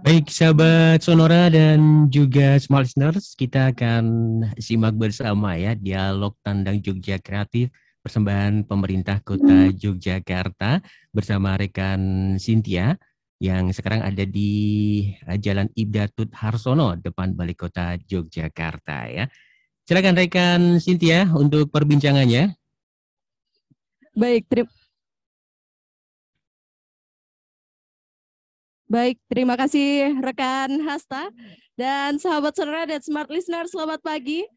Baik, sahabat Sonora dan juga smart listeners, kita akan simak bersama ya dialog Tandang Jogja Kreatif persembahan pemerintah Kota Yogyakarta bersama rekan Cynthia yang sekarang ada di Jalan Ibda Tut Harsono depan Balai Kota Yogyakarta ya. Silakan rekan Cynthia untuk perbincangannya. Baik, terima kasih rekan Hasta dan sahabat Sonora dan smart listener, selamat pagi.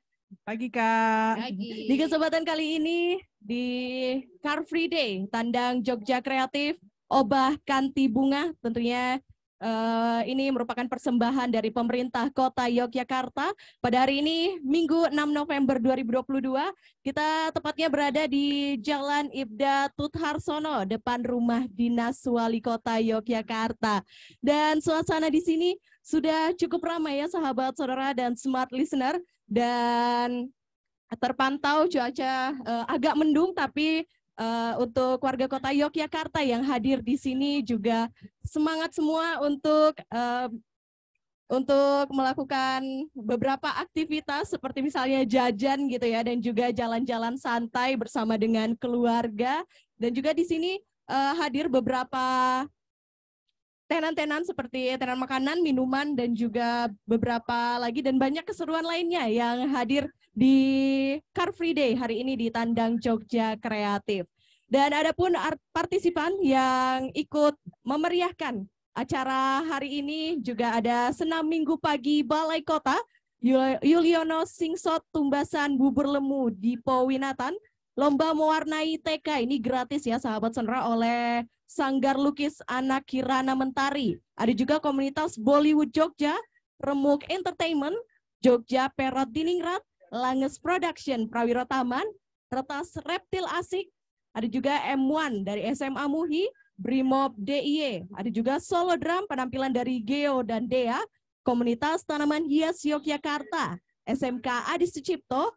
Pagi Kak. Di kesempatan kali ini di Car Free Day Tandang Jogja Kreatif Obah Kanti Bunga, tentunya ini merupakan persembahan dari pemerintah Kota Yogyakarta. Pada hari ini Minggu 6 November 2022, kita tepatnya berada di Jalan Ibda Tut Harsono depan rumah dinas Wali Kota Yogyakarta. Dan suasana di sini sudah cukup ramai ya sahabat saudara dan smart listener, dan terpantau cuaca agak mendung, tapi untuk warga kota Yogyakarta yang hadir di sini juga semangat semua untuk melakukan beberapa aktivitas seperti misalnya jajan gitu ya, dan juga jalan-jalan santai bersama dengan keluarga. Dan juga di sini hadir beberapa tenan-tenan seperti tenan makanan, minuman, dan juga beberapa lagi dan banyak keseruan lainnya yang hadir di Car Free Day hari ini di Tandang Jogja Kreatif. Dan ada pun partisipan yang ikut memeriahkan acara hari ini, juga ada senam minggu pagi Balai Kota, Yuliono Singsot Tumbasan Bubur Lemu di Powinatan, lomba mewarnai TK, ini gratis ya sahabat Sonora, oleh Sanggar Lukis Anak Kirana Mentari. Ada juga komunitas Bollywood Jogja, Remuk Entertainment, Jogja Perot Diningrat, Langes Production, Prawiro Taman, Retas Reptil Asik, ada juga M1 dari SMA Muhi, Brimob DIY, ada juga Solo Drum, penampilan dari Geo dan Dea, Komunitas Tanaman Hias Yogyakarta, SMK Adi Sucipto,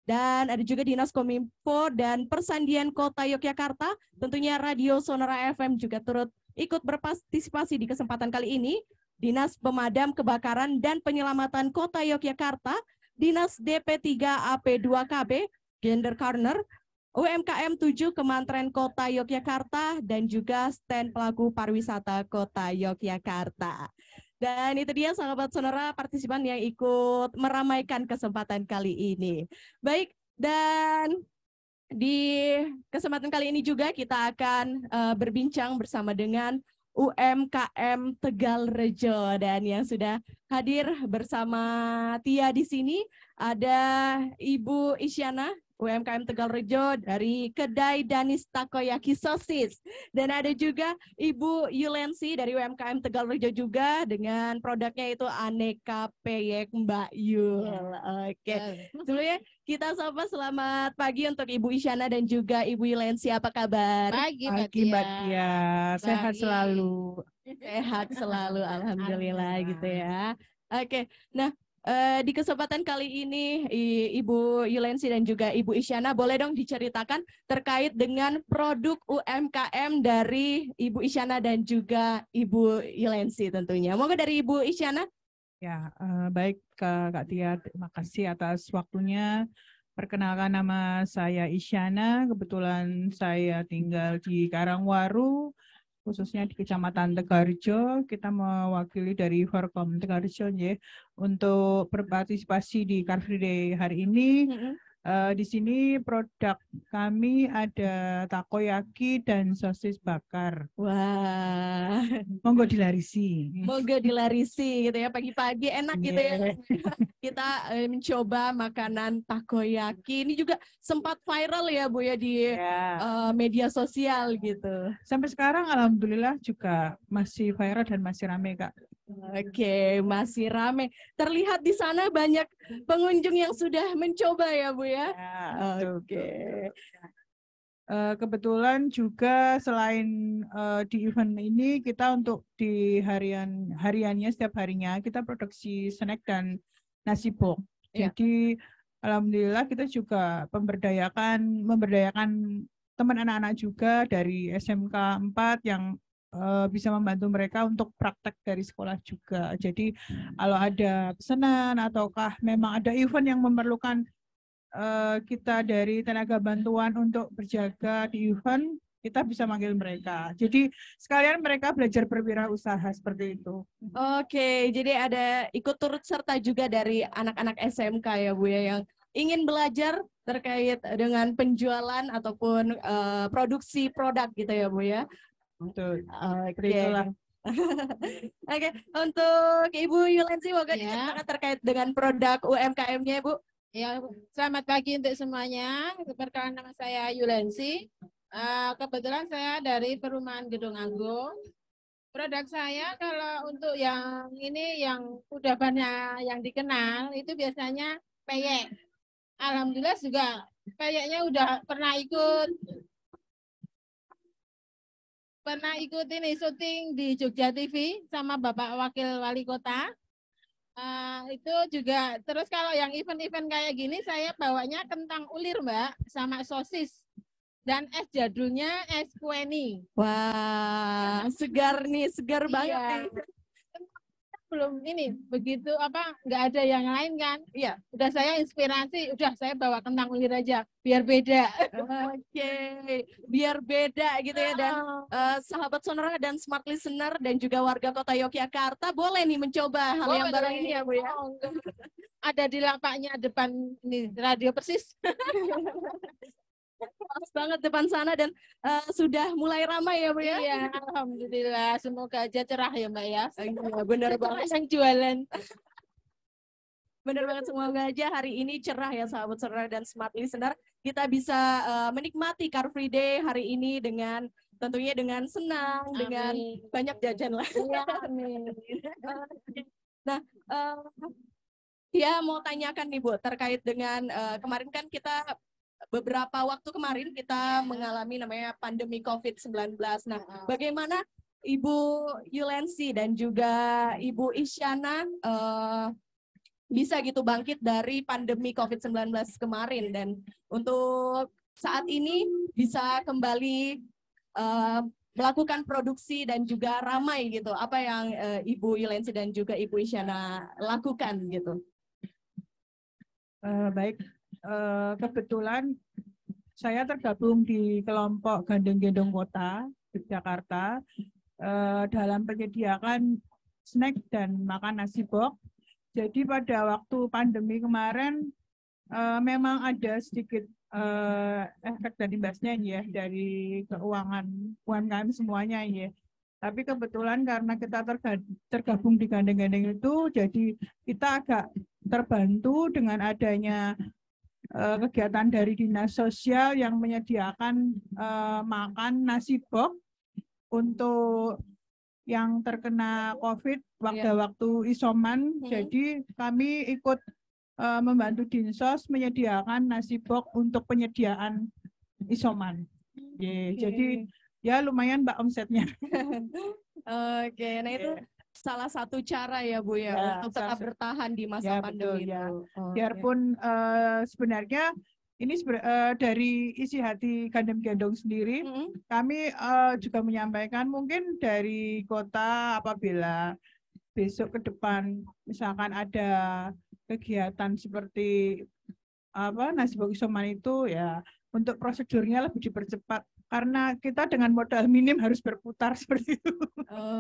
dan ada juga Dinas Kominfo dan Persandian Kota Yogyakarta. Tentunya Radio Sonora FM juga turut ikut berpartisipasi di kesempatan kali ini. Dinas Pemadam Kebakaran dan Penyelamatan Kota Yogyakarta, Dinas DP3 AP2KB, Gender Corner, UMKM 7 Kementerian Kota Yogyakarta, dan juga stand pelaku pariwisata Kota Yogyakarta. Dan itu dia sahabat Sonora partisipan yang ikut meramaikan kesempatan kali ini. Baik, dan di kesempatan kali ini juga kita akan berbincang bersama dengan UMKM Tegalrejo, dan yang sudah hadir bersama Tia di sini ada Ibu Isyana UMKM Tegalrejo dari Kedai Danis Takoyaki Sosis, dan ada juga Ibu Yulensi dari UMKM Tegalrejo juga dengan produknya itu aneka peyek Mbak Yul. Oke. Sebelumnya kita sapa selamat pagi untuk Ibu Isyana dan juga Ibu Yulensi, apa kabar? Pagi Mbak Tia, sehat selalu. Sehat selalu, alhamdulillah gitu ya. Oke, nah di kesempatan kali ini Ibu Yulensi dan juga Ibu Isyana, boleh dong diceritakan terkait dengan produk UMKM dari Ibu Isyana dan juga Ibu Yulensi tentunya. Monggo dari Ibu Isyana. Ya, baik Kak Tia, terima kasih atas waktunya. Perkenalkan, nama saya Isyana, kebetulan saya tinggal di Karangwaru, khususnya di Kecamatan Tegalrejo. Kita mewakili dari Forkom Tegalrejo ya, untuk berpartisipasi di Car Free Day hari ini. Di sini produk kami ada takoyaki dan sosis bakar. Wah, monggo dilarisi. Monggo dilarisi gitu ya, pagi-pagi enak gitu ya. Kita mencoba makanan takoyaki. Ini juga sempat viral ya Bu ya di media sosial gitu. Sampai sekarang alhamdulillah juga masih viral dan masih ramai Kak. Oke, masih rame. Terlihat di sana banyak pengunjung yang sudah mencoba ya Bu ya. Oke. Kebetulan juga selain di event ini, kita untuk di hariannya setiap harinya kita produksi snack dan nasi box. Jadi alhamdulillah kita juga memberdayakan teman anak-anak juga dari SMK 4 yang bisa membantu mereka untuk praktek dari sekolah juga. Jadi kalau ada pesanan ataukah memang ada event yang memerlukan kita dari tenaga bantuan untuk berjaga di event, kita bisa manggil mereka. Jadi sekalian mereka belajar berwirausaha seperti itu. Oke, jadi ada ikut turut serta juga dari anak-anak SMK ya Bu ya, yang ingin belajar terkait dengan penjualan ataupun produksi produk gitu ya Bu ya. Betul. Oke. Itulah. Oke, untuk Ibu Yulensi, monggo Ya. diceritakan terkait dengan produk UMKM-nya, Bu. Ya, selamat pagi untuk semuanya. Perkenalkan, nama saya Yulensi. Kebetulan saya dari Perumahan Gedung Agung. Produk saya kalau untuk yang ini yang udah banyak yang dikenal itu biasanya peyek. Alhamdulillah juga peyeknya udah pernah ikut ini syuting di Jogja TV sama Bapak Wakil Wali Kota. Itu juga terus kalau yang event-event kayak gini saya bawanya kentang ulir Mbak sama sosis dan es jadulnya es kueni. Wah, segar nih, segar banget nih. Belum ini begitu nggak ada yang lain kan? Iya, udah saya inspirasi, udah saya bawa kentang ulir aja biar beda. Oke, biar beda gitu ya. Dan sahabat Sonora dan Smart Listener dan juga warga kota Yogyakarta boleh nih mencoba hal yang baru ini ya Bu ya. Ada di lapaknya depan ini Radio Persis. Pas banget depan sana dan sudah mulai ramai ya Bu ya. Iya, alhamdulillah. Semoga aja cerah ya Mbak ya. Iya, benar banget. Yang jualan. Benar banget, semoga aja hari ini cerah ya sahabat Sonora dan Smart Listener. Kita bisa menikmati Car Free Day hari ini dengan tentunya dengan senang, Amin. dengan banyak jajan lah. Iya, amin. Nah, ya mau tanyakan nih Bu terkait dengan kemarin kan kita beberapa waktu kemarin kita mengalami namanya pandemi COVID-19. Nah, bagaimana Ibu Yulensi dan juga Ibu Isyana bisa gitu bangkit dari pandemi COVID-19 kemarin dan untuk saat ini bisa kembali melakukan produksi dan juga ramai gitu. Apa yang Ibu Yulensi dan juga Ibu Isyana lakukan gitu? Baik, kebetulan saya tergabung di kelompok Gandeng Gendong Kota Yogyakarta dalam penyediaan snack dan makan nasi box. Jadi pada waktu pandemi kemarin memang ada sedikit efek dan imbasnya ya dari keuangan UMKM semuanya ya. Tapi kebetulan karena kita tergabung di gandeng-gandeng itu, jadi kita agak terbantu dengan adanya kegiatan dari dinas sosial yang menyediakan makan nasi box untuk yang terkena COVID waktu isoman. Jadi kami ikut membantu Dinsos menyediakan nasi box untuk penyediaan isoman. Jadi ya lumayan Mbak omsetnya. Oke, nah itu salah satu cara ya Bu ya untuk tetap bertahan di masa pandemi itu. Ya. Biarpun sebenarnya ini dari isi hati Gandeng Gendong sendiri, kami juga menyampaikan mungkin dari kota apabila besok ke depan misalkan ada kegiatan seperti nasi box isoman itu ya untuk prosedurnya lebih dipercepat karena kita dengan modal minim harus berputar seperti itu.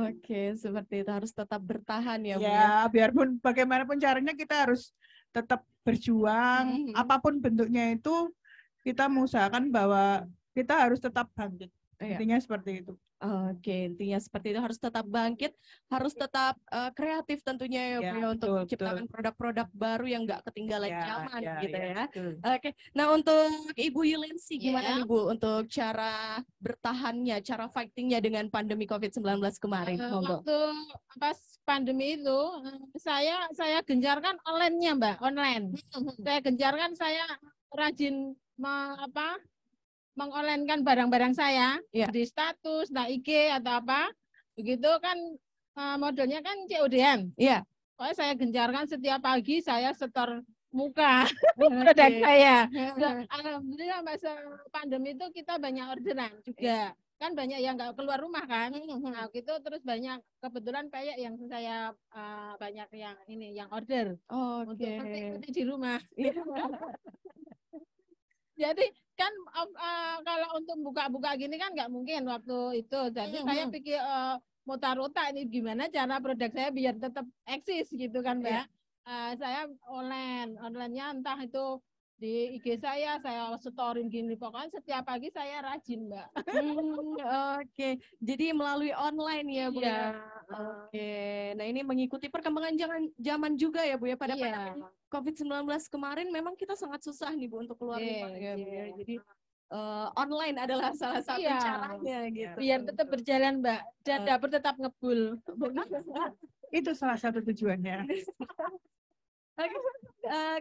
Oke, seperti itu harus tetap bertahan ya Bu ya. Ya, biarpun bagaimanapun caranya kita harus tetap berjuang, apapun bentuknya itu kita mengusahakan bahwa kita harus tetap bangkit. Intinya seperti itu. Oke, intinya seperti itu harus tetap bangkit, harus tetap kreatif tentunya ya Bu ya, untuk menciptakan produk-produk baru yang nggak ketinggalan zaman gitu ya. Oke, nah untuk Ibu Yulensi gimana nih Bu untuk cara bertahannya, cara fightingnya dengan pandemi COVID-19 kemarin? Waktu pas pandemi itu saya gencarkan online-nya Mbak, online. Saya gencarkan, saya rajin mengonlinekan barang-barang saya di status, IG atau apa, begitu kan modelnya kan COD-an. Iya. Pokoknya saya gencarkan setiap pagi saya setor muka produk saya. Alhamdulillah masa pandemi itu kita banyak orderan juga. kan banyak yang nggak keluar rumah kan. Nah, gitu terus banyak kebetulan kayak yang saya banyak yang ini yang order untuk nanti di rumah. Jadi kan kalau untuk buka-buka gini kan nggak mungkin waktu itu. Jadi saya pikir mau taruh otak ini gimana cara produk saya biar tetap eksis gitu kan Mbak. Saya onlinenya entah itu di IG saya storin gini, pokoknya setiap pagi saya rajin Mbak. Oke, jadi melalui online ya Bu ya. Iya. Oke, nah ini mengikuti perkembangan zaman juga ya Bu ya. Pada pandemi COVID-19 kemarin memang kita sangat susah nih Bu untuk keluar rumah ya Bu ya. Jadi online adalah salah satu caranya gitu. Biar tetap berjalan Mbak, dan dapur tetap ngebul. Itu salah satu tujuannya.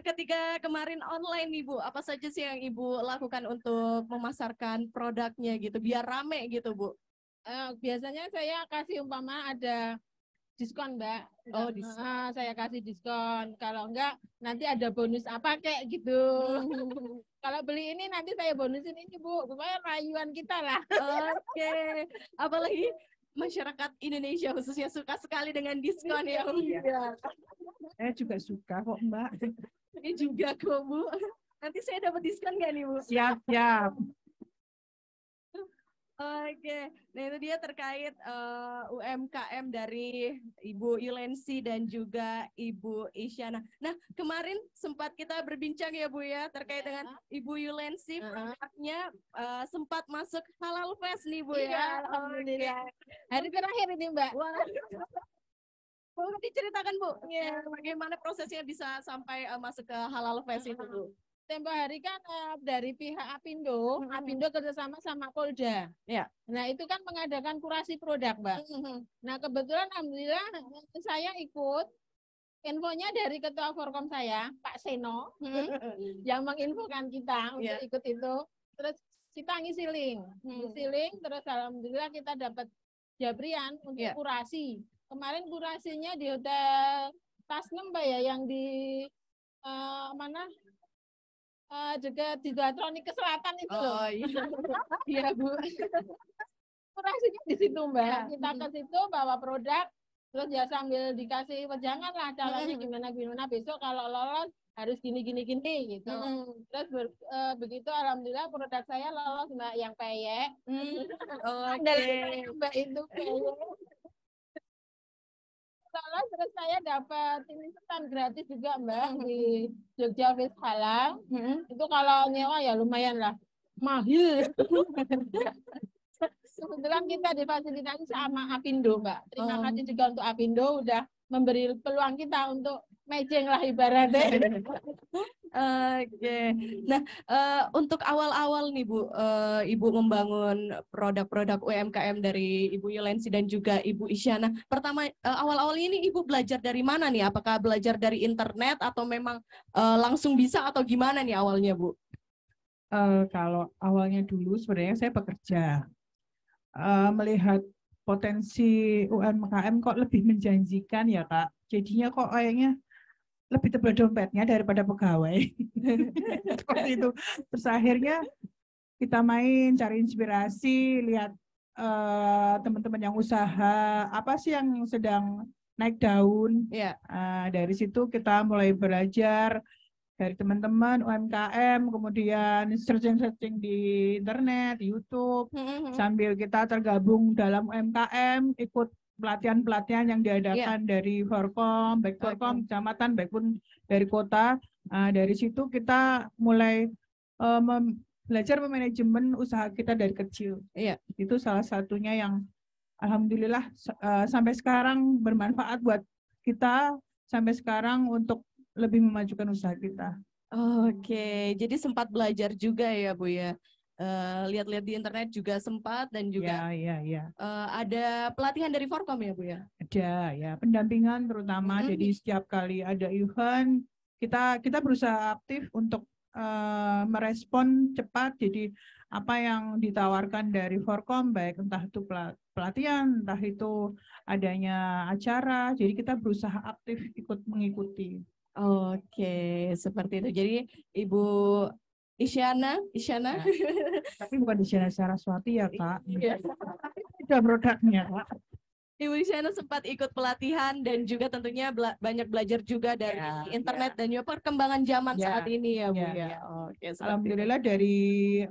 Ketika kemarin online nih Bu, apa saja sih yang Ibu lakukan untuk memasarkan produknya gitu, biar rame gitu Bu? Biasanya saya kasih umpama ada diskon Mbak. Oh, diskon. Saya kasih diskon. Kalau enggak nanti ada bonus apa kayak gitu. Kalau beli ini nanti saya bonusin ini Bu. Pokoknya rayuan kita lah. Oke. Apalagi masyarakat Indonesia khususnya suka sekali dengan diskon ya Bu. Saya juga suka kok Mbak. Ini juga kok Bu. Nanti saya dapat diskon nggak nih Bu? Siap, siap. Oke, nah itu dia terkait UMKM dari Ibu Yulensi dan juga Ibu Isyana. Nah kemarin sempat kita berbincang ya Bu ya terkait dengan Ibu Yulensi, produknya sempat masuk Halal Fest nih Bu ya. Alhamdulillah. Hari terakhir ini Mbak. Boleh diceritakan Bu, bagaimana prosesnya bisa sampai masuk ke Halal Fest itu Bu? Tempo hari kan dari pihak Apindo, Apindo kerjasama sama Polda. Ya. Nah itu kan mengadakan kurasi produk, Mbak. Nah kebetulan alhamdulillah saya ikut. Infonya dari ketua Forkom saya, Pak Seno, yang menginfokan kita untuk ikut itu. Terus kita ngisi link, terus alhamdulillah kita dapat jabrian untuk kurasi. Kemarin kurasinya di Hotel Tasnem, Mbak ya, yang di mana? Juga di Duatroni ke selatan itu loh. Iya Bu. Kurasinya di situ Mbak. Kita ke situ bawa produk, terus ya sambil dikasih wejangan lah caranya gimana besok kalau lolos harus gini gitu. Terus begitu alhamdulillah produk saya lolos Mbak yang peyek. Mbak itu peyek. Lolos terus saya dapat ini stand gratis juga Mbak di Jogja Fest Halal. Itu kalau nyewa ya lumayan lah mahal. Kebetulan kita difasilitasi sama Apindo Mbak. Terima kasih juga untuk Apindo udah memberi peluang kita untuk matching lah ibaratnya. Oke. Nah, untuk awal-awal nih Bu, Ibu membangun produk-produk UMKM dari Ibu Yulensi dan juga Ibu Isyana. Pertama, awal-awal ini Ibu belajar dari mana nih? Apakah belajar dari internet atau memang langsung bisa atau gimana nih awalnya Bu? Kalau awalnya dulu sebenarnya saya bekerja. Melihat potensi UMKM kok lebih menjanjikan ya Kak. Jadinya kok kayaknya lebih tebal dompetnya daripada pegawai. Seperti itu. Terus akhirnya kita main cari inspirasi, lihat teman-teman yang usaha, apa sih yang sedang naik daun. Dari situ kita mulai belajar dari teman-teman UMKM, kemudian searching di internet, di YouTube, sambil kita tergabung dalam UMKM, ikut pelatihan-pelatihan yang diadakan dari Forkom, baik Forkom kecamatan, baik pun dari kota. Dari situ kita mulai belajar manajemen usaha kita dari kecil. Itu salah satunya yang alhamdulillah sampai sekarang bermanfaat buat kita sampai sekarang untuk lebih memajukan usaha kita. Oke, jadi sempat belajar juga ya Bu ya. Lihat-lihat di internet juga sempat dan juga ada pelatihan dari Forkom ya Bu ya? Ada ya, pendampingan terutama. Jadi setiap kali ada event kita berusaha aktif untuk merespon cepat. Jadi apa yang ditawarkan dari Forkom, baik entah itu pelatihan, entah itu adanya acara, jadi kita berusaha aktif ikut mengikuti. Oke, seperti itu. Jadi Ibu Isyana. Tapi bukan Isyana Saraswati ya, Kak. Iya. Itu produknya, Kak. Ibu Isyana sempat ikut pelatihan dan juga tentunya banyak belajar juga dari internet dan juga perkembangan zaman saat ini ya Bu ya. Oke, Alhamdulillah dari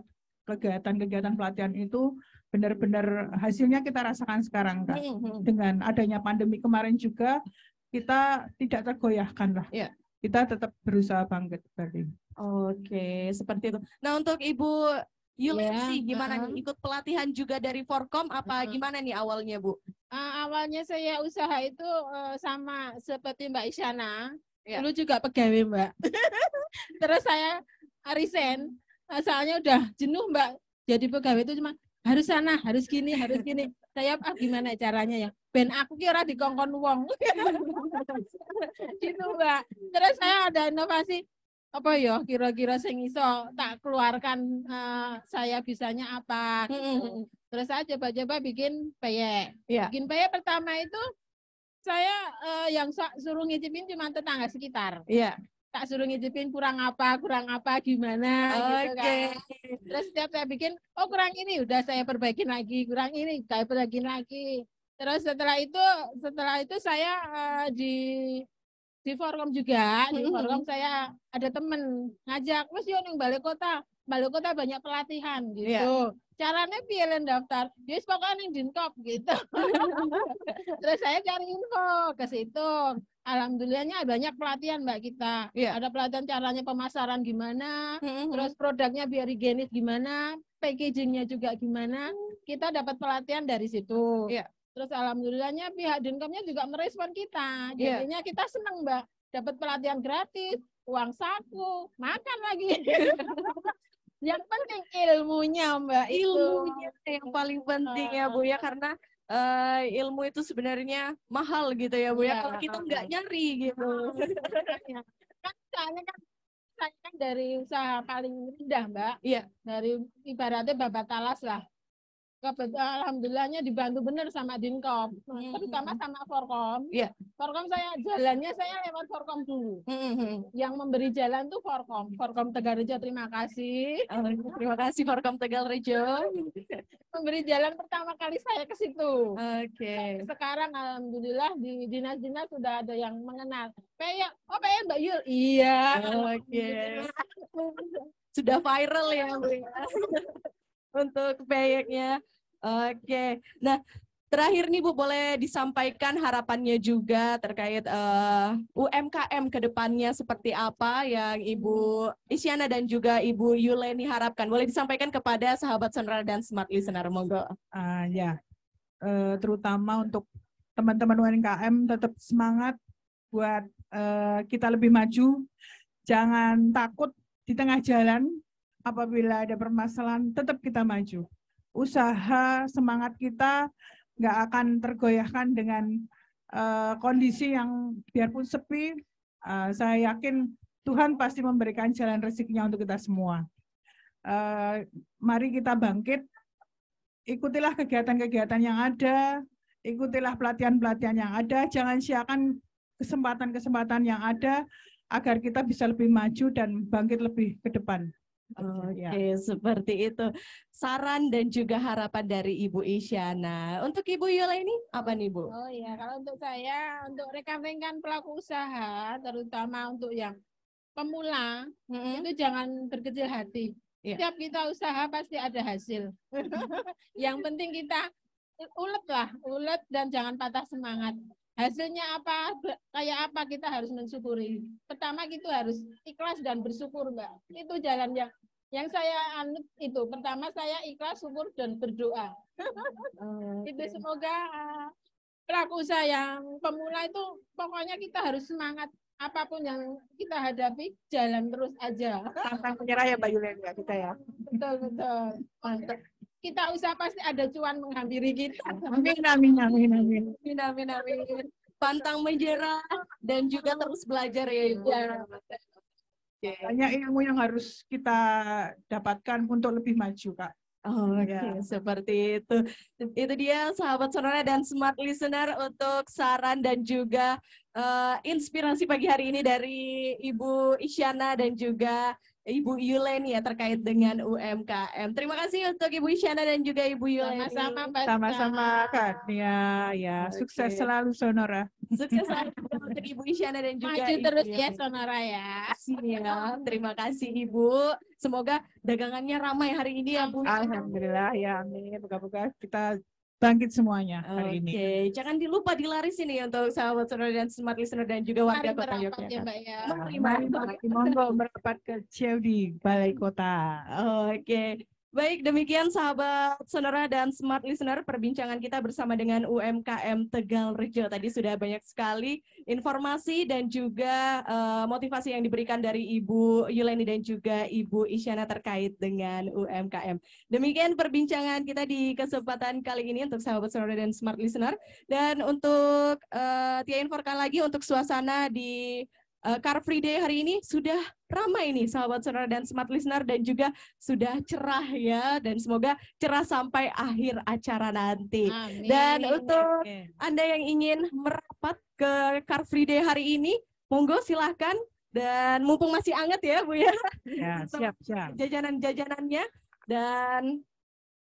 kegiatan-kegiatan pelatihan itu benar-benar hasilnya kita rasakan sekarang, Kak. Dengan adanya pandemi kemarin juga kita tidak tergoyahkan lah. Iya. Kita tetap berusaha bangkit tadi. Oke, seperti itu. Nah, untuk Ibu Yulensi gimana nih? Ikut pelatihan juga dari Forkom apa gimana nih awalnya, Bu? Awalnya saya usaha itu sama seperti Mbak Isyana. Dulu juga pegawai, Mbak. Terus saya resign. Soalnya udah jenuh, Mbak. Jadi pegawai itu cuma harus sana, harus gini, harus gini. Saya gimana caranya ya? Ben aku kira dikongkon wong. Gitu, Mbak. Terus saya ada inovasi apa ya kira-kira sing iso tak keluarkan saya bisanya apa gitu. Terus saya coba-coba bikin peyek. Bikin peyek pertama itu saya yang suruh ngicipin cuma tetangga sekitar. Tak suruh ngicipin kurang apa gimana gitu kan. Terus setiap saya bikin kurang ini udah saya perbaikin lagi, kurang ini saya perbaikin lagi. Terus setelah itu saya di Forkom juga, di Forkom saya ada temen ngajak, mas yuk ning Balai Kota banyak pelatihan gitu. Caranya piye daftar? Yes pokoknya ning Dinkop gitu. Terus saya cari info ke situ. Alhamdulillahnya banyak pelatihan Mbak kita. Ada pelatihan caranya pemasaran gimana, terus produknya biar higienis gimana, packagingnya juga gimana. Kita dapat pelatihan dari situ. Terus alhamdulillahnya pihak Dinkomnya juga merespon kita. Jadinya kita senang Mbak, dapat pelatihan gratis, uang saku, makan lagi. Yang penting ilmunya Mbak. Ilmunya yang paling penting ya Bu ya, karena ilmu itu sebenarnya mahal gitu ya Bu ya. Kalau kita nggak nyari gitu. Kan soalnya kan saya kan dari usaha paling rendah Mbak. Dari ibaratnya babat talas lah. Alhamdulillahnya dibantu benar sama Dinkom, terutama sama Forkom. Forkom jalannya saya lewat Forkom dulu. Yang memberi jalan tuh Forkom Tegalrejo, terima kasih. Terima kasih Forkom Tegalrejo. Memberi jalan pertama kali saya ke situ. Sekarang alhamdulillah di dinas-dinas sudah ada yang mengenal. Peyek Mbak Yul. Iya. Sudah viral ya Bu. Untuk peyeknya. Nah terakhir nih Bu, boleh disampaikan harapannya juga terkait UMKM ke depannya seperti apa yang Ibu Isyana dan juga Ibu Yuleni harapkan. Boleh disampaikan kepada sahabat Sonora dan Smart Listener, monggo. Terutama untuk teman-teman UMKM tetap semangat buat kita lebih maju. Jangan takut di tengah jalan. Apabila ada permasalahan, tetap kita maju. Usaha, semangat kita nggak akan tergoyahkan dengan kondisi yang biarpun sepi. Saya yakin Tuhan pasti memberikan jalan rezekinya untuk kita semua. Mari kita bangkit, ikutilah kegiatan-kegiatan yang ada, ikutilah pelatihan-pelatihan yang ada, jangan siakan kesempatan-kesempatan yang ada agar kita bisa lebih maju dan bangkit lebih ke depan. Seperti itu saran dan juga harapan dari Ibu Isyana. Untuk Ibu Yuleni apa nih Bu? Kalau untuk saya, untuk rekan-rekan pelaku usaha, terutama untuk yang pemula, itu jangan berkecil hati. Setiap kita usaha pasti ada hasil. Yang penting kita ulet dan jangan patah semangat. Hasilnya apa, kayak apa kita harus mensyukuri. Pertama kita harus ikhlas dan bersyukur Mbak. Itu jalan yang saya anut itu. Pertama saya ikhlas, syukur dan berdoa. Itu semoga pelaku usaha yang pemula itu pokoknya kita harus semangat. Apapun yang kita hadapi, jalan terus aja. Tantang menyerah ya Mbak Yuleni ya kita ya. Betul. Mantap. Kita usaha pasti ada cuan menghampiri kita. Amin. Pantang menyerah dan juga terus belajar ya Ibu. Banyak ilmu yang harus kita dapatkan untuk lebih maju Kak. Seperti itu. Itu dia sahabat Sonora dan Smart Listener untuk saran dan juga inspirasi pagi hari ini dari Ibu Isyana dan juga Ibu Yuleni ya terkait dengan UMKM. Terima kasih untuk Ibu Isyana dan juga Ibu Yuleni. Sama-sama Mbak Sama-sama Kak Tia, ya sukses selalu Sonora. Sukses selalu untuk Ibu Isyana dan juga maju Ibu terus ya Yuleni. Sonora ya. Siap, terima kasih Ibu. Semoga dagangannya ramai hari ini ya Bu. Alhamdulillah ya, amin. Moga-moga kita bangkit semuanya hari ini. Oke, jangan dilupa dilarisin nih untuk sahabat Sonora dan Smart Listener dan juga warga Mari Kota merapat ya Yogyakarta. Mbak ya. Mari monggo merapat ke di Balai Kota. Oke, baik demikian sahabat Sonora dan Smart Listener perbincangan kita bersama dengan UMKM Tegalrejo. Tadi sudah banyak sekali informasi dan juga motivasi yang diberikan dari Ibu Yuleni dan juga Ibu Isyana terkait dengan UMKM. Demikian perbincangan kita di kesempatan kali ini untuk sahabat Sonora dan Smart Listener. Dan untuk Tia inforkan lagi untuk suasana di Car Free Day hari ini sudah ramai nih sahabat Sonora dan Smart Listener dan juga sudah cerah ya, dan semoga cerah sampai akhir acara nanti. Amin. Dan untuk Oke. Anda yang ingin merapat ke Car Free Day hari ini, monggo silahkan, dan mumpung masih hangat ya Bu ya, Ya, siap. jajanan-jajanannya. Dan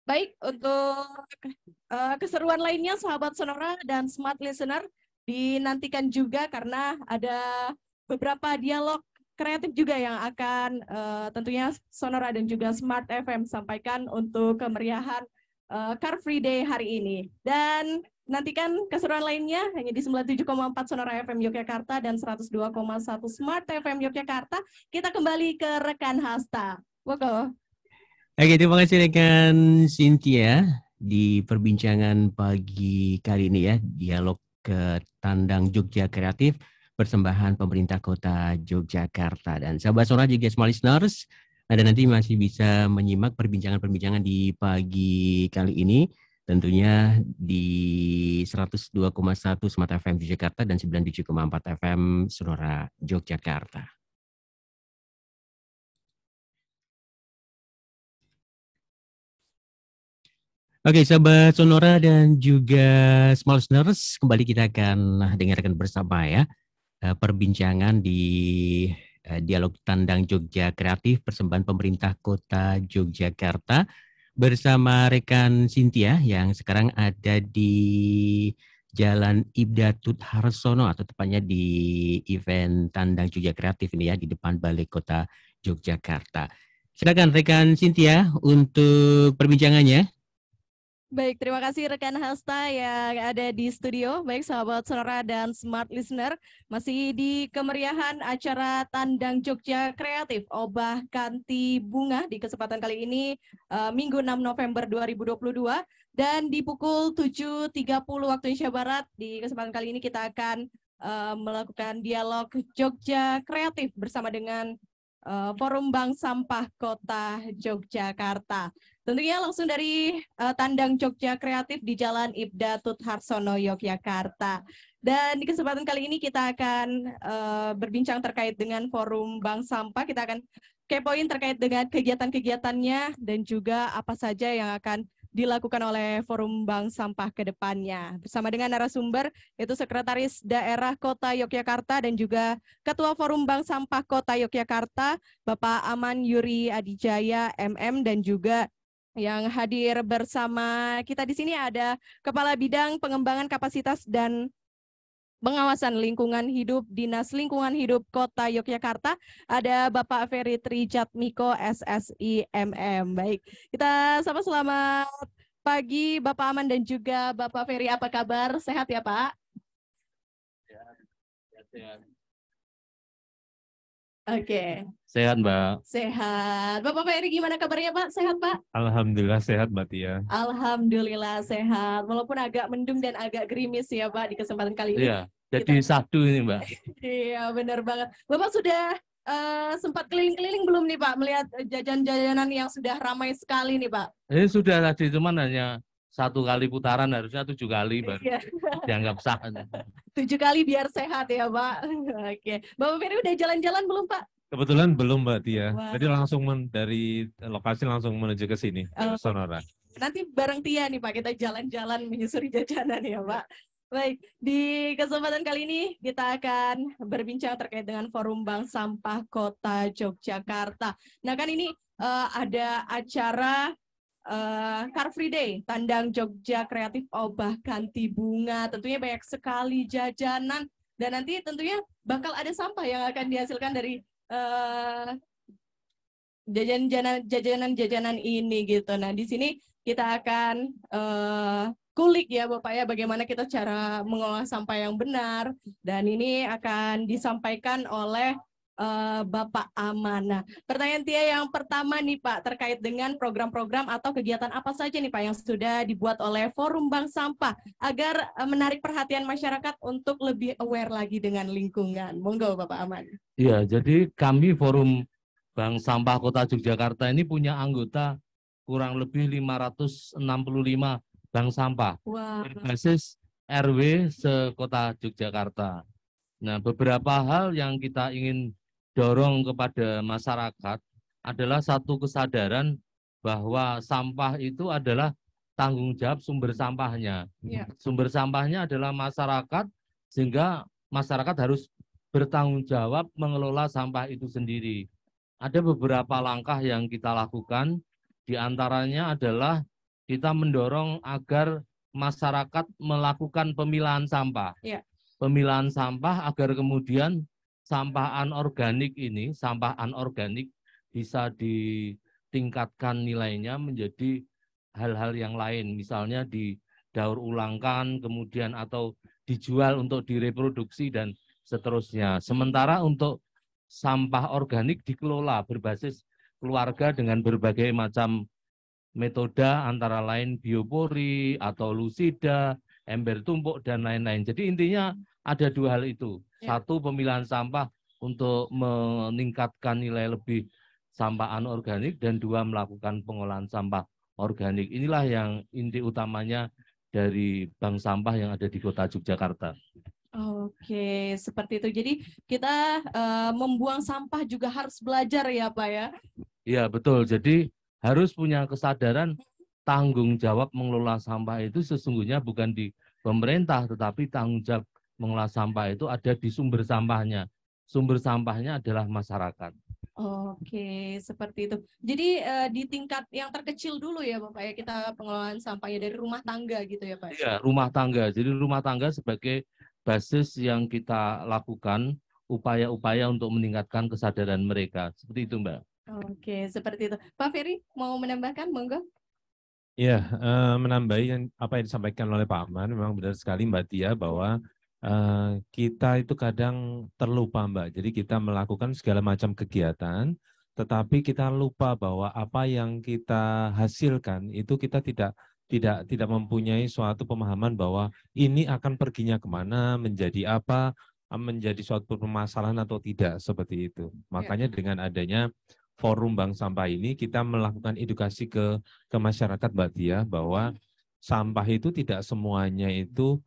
baik untuk keseruan lainnya sahabat Sonora dan Smart Listener dinantikan juga karena ada beberapa dialog kreatif juga yang akan tentunya Sonora dan juga Smart FM sampaikan untuk kemeriahan Car Free Day hari ini. Dan nantikan keseruan lainnya hanya di 97,4 Sonora FM Yogyakarta dan 102,1 Smart FM Yogyakarta. Kita kembali ke rekan Hasta. Monggo. Oke, terima kasih rekan Cynthia di perbincangan pagi kali ini ya, dialog ke Tandang Jogja Kreatif persembahan pemerintah kota Yogyakarta. Dan sahabat Sonora juga Smart Listeners, Anda nanti masih bisa menyimak perbincangan-perbincangan di pagi kali ini, tentunya di 102,1 Smart FM Yogyakarta dan 97,4 FM Sonora Yogyakarta. Oke, sahabat Sonora dan juga Small Listeners, kembali kita akan dengarkan bersama ya perbincangan di dialog Tandang Jogja Kreatif persembahan pemerintah kota Yogyakarta bersama rekan Cynthia yang sekarang ada di Jalan Ibda Tut Harsono atau tepatnya di event Tandang Jogja Kreatif ini ya, di depan Balai Kota Yogyakarta. Silakan rekan Cynthia untuk perbincangannya. Baik, terima kasih rekan Hasta yang ada di studio. Baik, sahabat Sonora dan Smart Listener, masih di kemeriahan acara Tandang Jogja Kreatif Obah Kanti Bunga di kesempatan kali ini Minggu 6 November 2022 dan di pukul 7.30 waktu Indonesia Barat di kesempatan kali ini kita akan melakukan dialog Jogja Kreatif bersama dengan Forum Bank Sampah Kota Yogyakarta. Tentunya langsung dari Tandang Jogja Kreatif di Jalan Ibda Tut Harsono, Yogyakarta. Dan di kesempatan kali ini kita akan berbincang terkait dengan Forum Bank Sampah. Kita akan kepoin terkait dengan kegiatan-kegiatannya dan juga apa saja yang akan dilakukan oleh Forum Bank Sampah ke depannya. Bersama dengan narasumber, yaitu Sekretaris Daerah Kota Yogyakarta dan juga Ketua Forum Bank Sampah Kota Yogyakarta, Bapak Aman Yuri Adijaya, MM, dan juga yang hadir bersama kita di sini ada Kepala Bidang Pengembangan Kapasitas dan Pengawasan Lingkungan Hidup Dinas Lingkungan Hidup Kota Yogyakarta, ada Bapak Ferry Trijatmiko SSI MM. Baik, kita sama selamat pagi Bapak Aman dan juga Bapak Ferry, apa kabar? Sehat ya Pak? Sehat. Oke. Sehat Mbak. Sehat. Bapak Ferry gimana kabarnya Pak? Sehat Pak? Alhamdulillah sehat Mbak Tia. Alhamdulillah sehat. Walaupun agak mendung dan agak gerimis ya Pak di kesempatan kali ini. Iya, jadi Sabtu ini Mbak. Iya benar banget. Bapak sudah sempat keliling-keliling belum nih Pak melihat jajan-jajanan yang sudah ramai sekali nih Pak? Ini sudah tadi cuman hanya 1 kali putaran, harusnya 7 kali baru Iya. dianggap sah. 7 kali biar sehat ya Pak. Oke. Bapak Ferry udah jalan-jalan belum Pak? Kebetulan belum Mbak Tia. Wah. Jadi langsung dari lokasi langsung menuju ke sini, Oh. Sonora. Nanti bareng Tia nih Pak, kita jalan-jalan menyusuri jajanan ya Pak. Baik, di kesempatan kali ini kita akan berbincang terkait dengan Forum Bank Sampah Kota Yogyakarta. Nah kan ini ada acara Car Free Day, Tandang Jogja Kreatif Obah Ganti Bunga. Tentunya banyak sekali jajanan dan nanti tentunya bakal ada sampah yang akan dihasilkan dari jajanan ini gitu. Nah di sini kita akan kulik ya Bapak ya bagaimana kita cara mengolah sampah yang benar dan ini akan disampaikan oleh Bapak Aman. Nah, pertanyaan Tia yang pertama nih Pak terkait dengan program-program atau kegiatan apa saja nih Pak yang sudah dibuat oleh Forum Bank Sampah agar menarik perhatian masyarakat untuk lebih aware lagi dengan lingkungan. Monggo Bapak Aman. Iya, jadi kami Forum Bank Sampah Kota Yogyakarta ini punya anggota kurang lebih 565 bank sampah Wah, berbasis RW se-Kota Yogyakarta. Nah, beberapa hal yang kita ingin dorong kepada masyarakat adalah satu kesadaran bahwa sampah itu adalah tanggung jawab sumber sampahnya. ya. Sumber sampahnya adalah masyarakat, sehingga masyarakat harus bertanggung jawab mengelola sampah itu sendiri. Ada beberapa langkah yang kita lakukan, di antaranya adalah kita mendorong agar masyarakat melakukan pemilahan sampah. Ya. Pemilahan sampah agar kemudian sampah anorganik ini, sampah anorganik bisa ditingkatkan nilainya menjadi hal-hal yang lain, misalnya didaur ulangkan, kemudian atau dijual untuk direproduksi dan seterusnya. Sementara untuk sampah organik dikelola berbasis keluarga dengan berbagai macam metode antara lain biopori atau lusida, ember tumpuk, dan lain-lain. Jadi intinya ada dua hal itu. Ya. Satu, pemilahan sampah untuk meningkatkan nilai lebih sampah anorganik, dan dua, melakukan pengolahan sampah organik. Inilah yang inti utamanya dari bank sampah yang ada di Kota Yogyakarta. Oke, seperti itu. Jadi kita membuang sampah juga harus belajar ya Pak ya? Iya, betul. Jadi harus punya kesadaran tanggung jawab mengelola sampah itu sesungguhnya bukan di pemerintah, tetapi tanggung jawab mengelola sampah itu ada di sumber sampahnya. Sumber sampahnya adalah masyarakat. Oke, seperti itu. Jadi di tingkat yang terkecil dulu ya Bapak ya, kita pengelolaan sampahnya dari rumah tangga gitu ya Pak? Iya, rumah tangga. Jadi rumah tangga sebagai basis yang kita lakukan upaya-upaya untuk meningkatkan kesadaran mereka. Seperti itu, Mbak. Oke, seperti itu. Pak Ferry mau menambahkan, monggo? Ya, menambahi apa yang disampaikan oleh Pak Aman, memang benar sekali Mbak Tia bahwa kita itu kadang terlupa Mbak. Jadi kita melakukan segala macam kegiatan, tetapi kita lupa bahwa apa yang kita hasilkan itu kita tidak mempunyai suatu pemahaman bahwa ini akan perginya kemana, menjadi apa, menjadi suatu permasalahan atau tidak, seperti itu. Makanya dengan adanya Forum Bank Sampah ini kita melakukan edukasi ke masyarakat Mbak Tia bahwa sampah itu tidak semuanya itu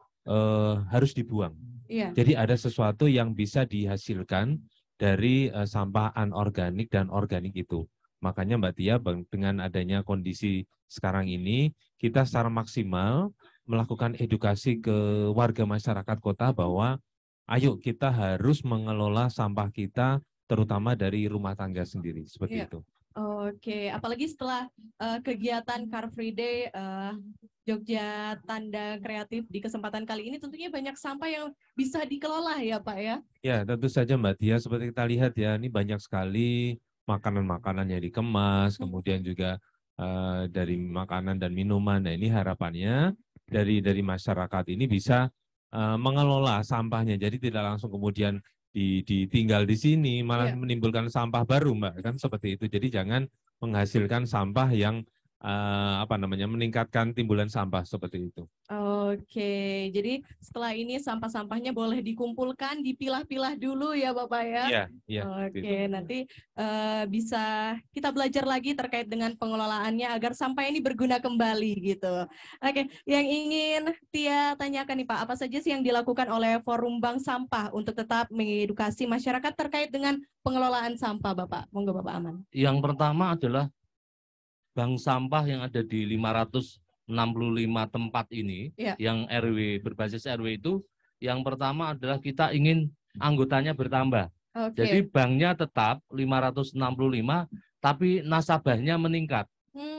harus dibuang. Iya. Jadi ada sesuatu yang bisa dihasilkan dari sampah anorganik dan organik itu. Makanya Mbak Tia dengan adanya kondisi sekarang ini kita secara maksimal melakukan edukasi ke warga masyarakat kota bahwa ayo kita harus mengelola sampah kita terutama dari rumah tangga sendiri, seperti itu. Oke, apalagi setelah kegiatan Car Free Day Jogja Tanda Kreatif di kesempatan kali ini tentunya banyak sampah yang bisa dikelola ya Pak ya? Ya, tentu saja Mbak Tia, seperti kita lihat ya, ini banyak sekali makanan-makanan yang dikemas, kemudian juga dari makanan dan minuman. Nah, ini harapannya dari masyarakat ini bisa mengelola sampahnya, jadi tidak langsung kemudian ditinggal di sini malah menimbulkan sampah baru Mbak, kan seperti itu. Jadi jangan menghasilkan sampah yang meningkatkan timbulan sampah seperti itu. Oke, jadi setelah ini sampah-sampahnya boleh dikumpulkan, dipilah-pilah dulu ya Bapak ya? Iya. Oke, nanti bisa kita belajar lagi terkait dengan pengelolaannya agar sampah ini berguna kembali gitu. Oke, yang ingin Tia tanyakan nih Pak, apa saja sih yang dilakukan oleh Forum Bank Sampah untuk tetap mengedukasi masyarakat terkait dengan pengelolaan sampah Bapak? Monggo Bapak Aman. Yang pertama adalah bank sampah yang ada di 565 tempat ini, Ya. yang RW berbasis RW itu, yang pertama adalah kita ingin anggotanya bertambah. Oke. Jadi banknya tetap 565, tapi nasabahnya meningkat.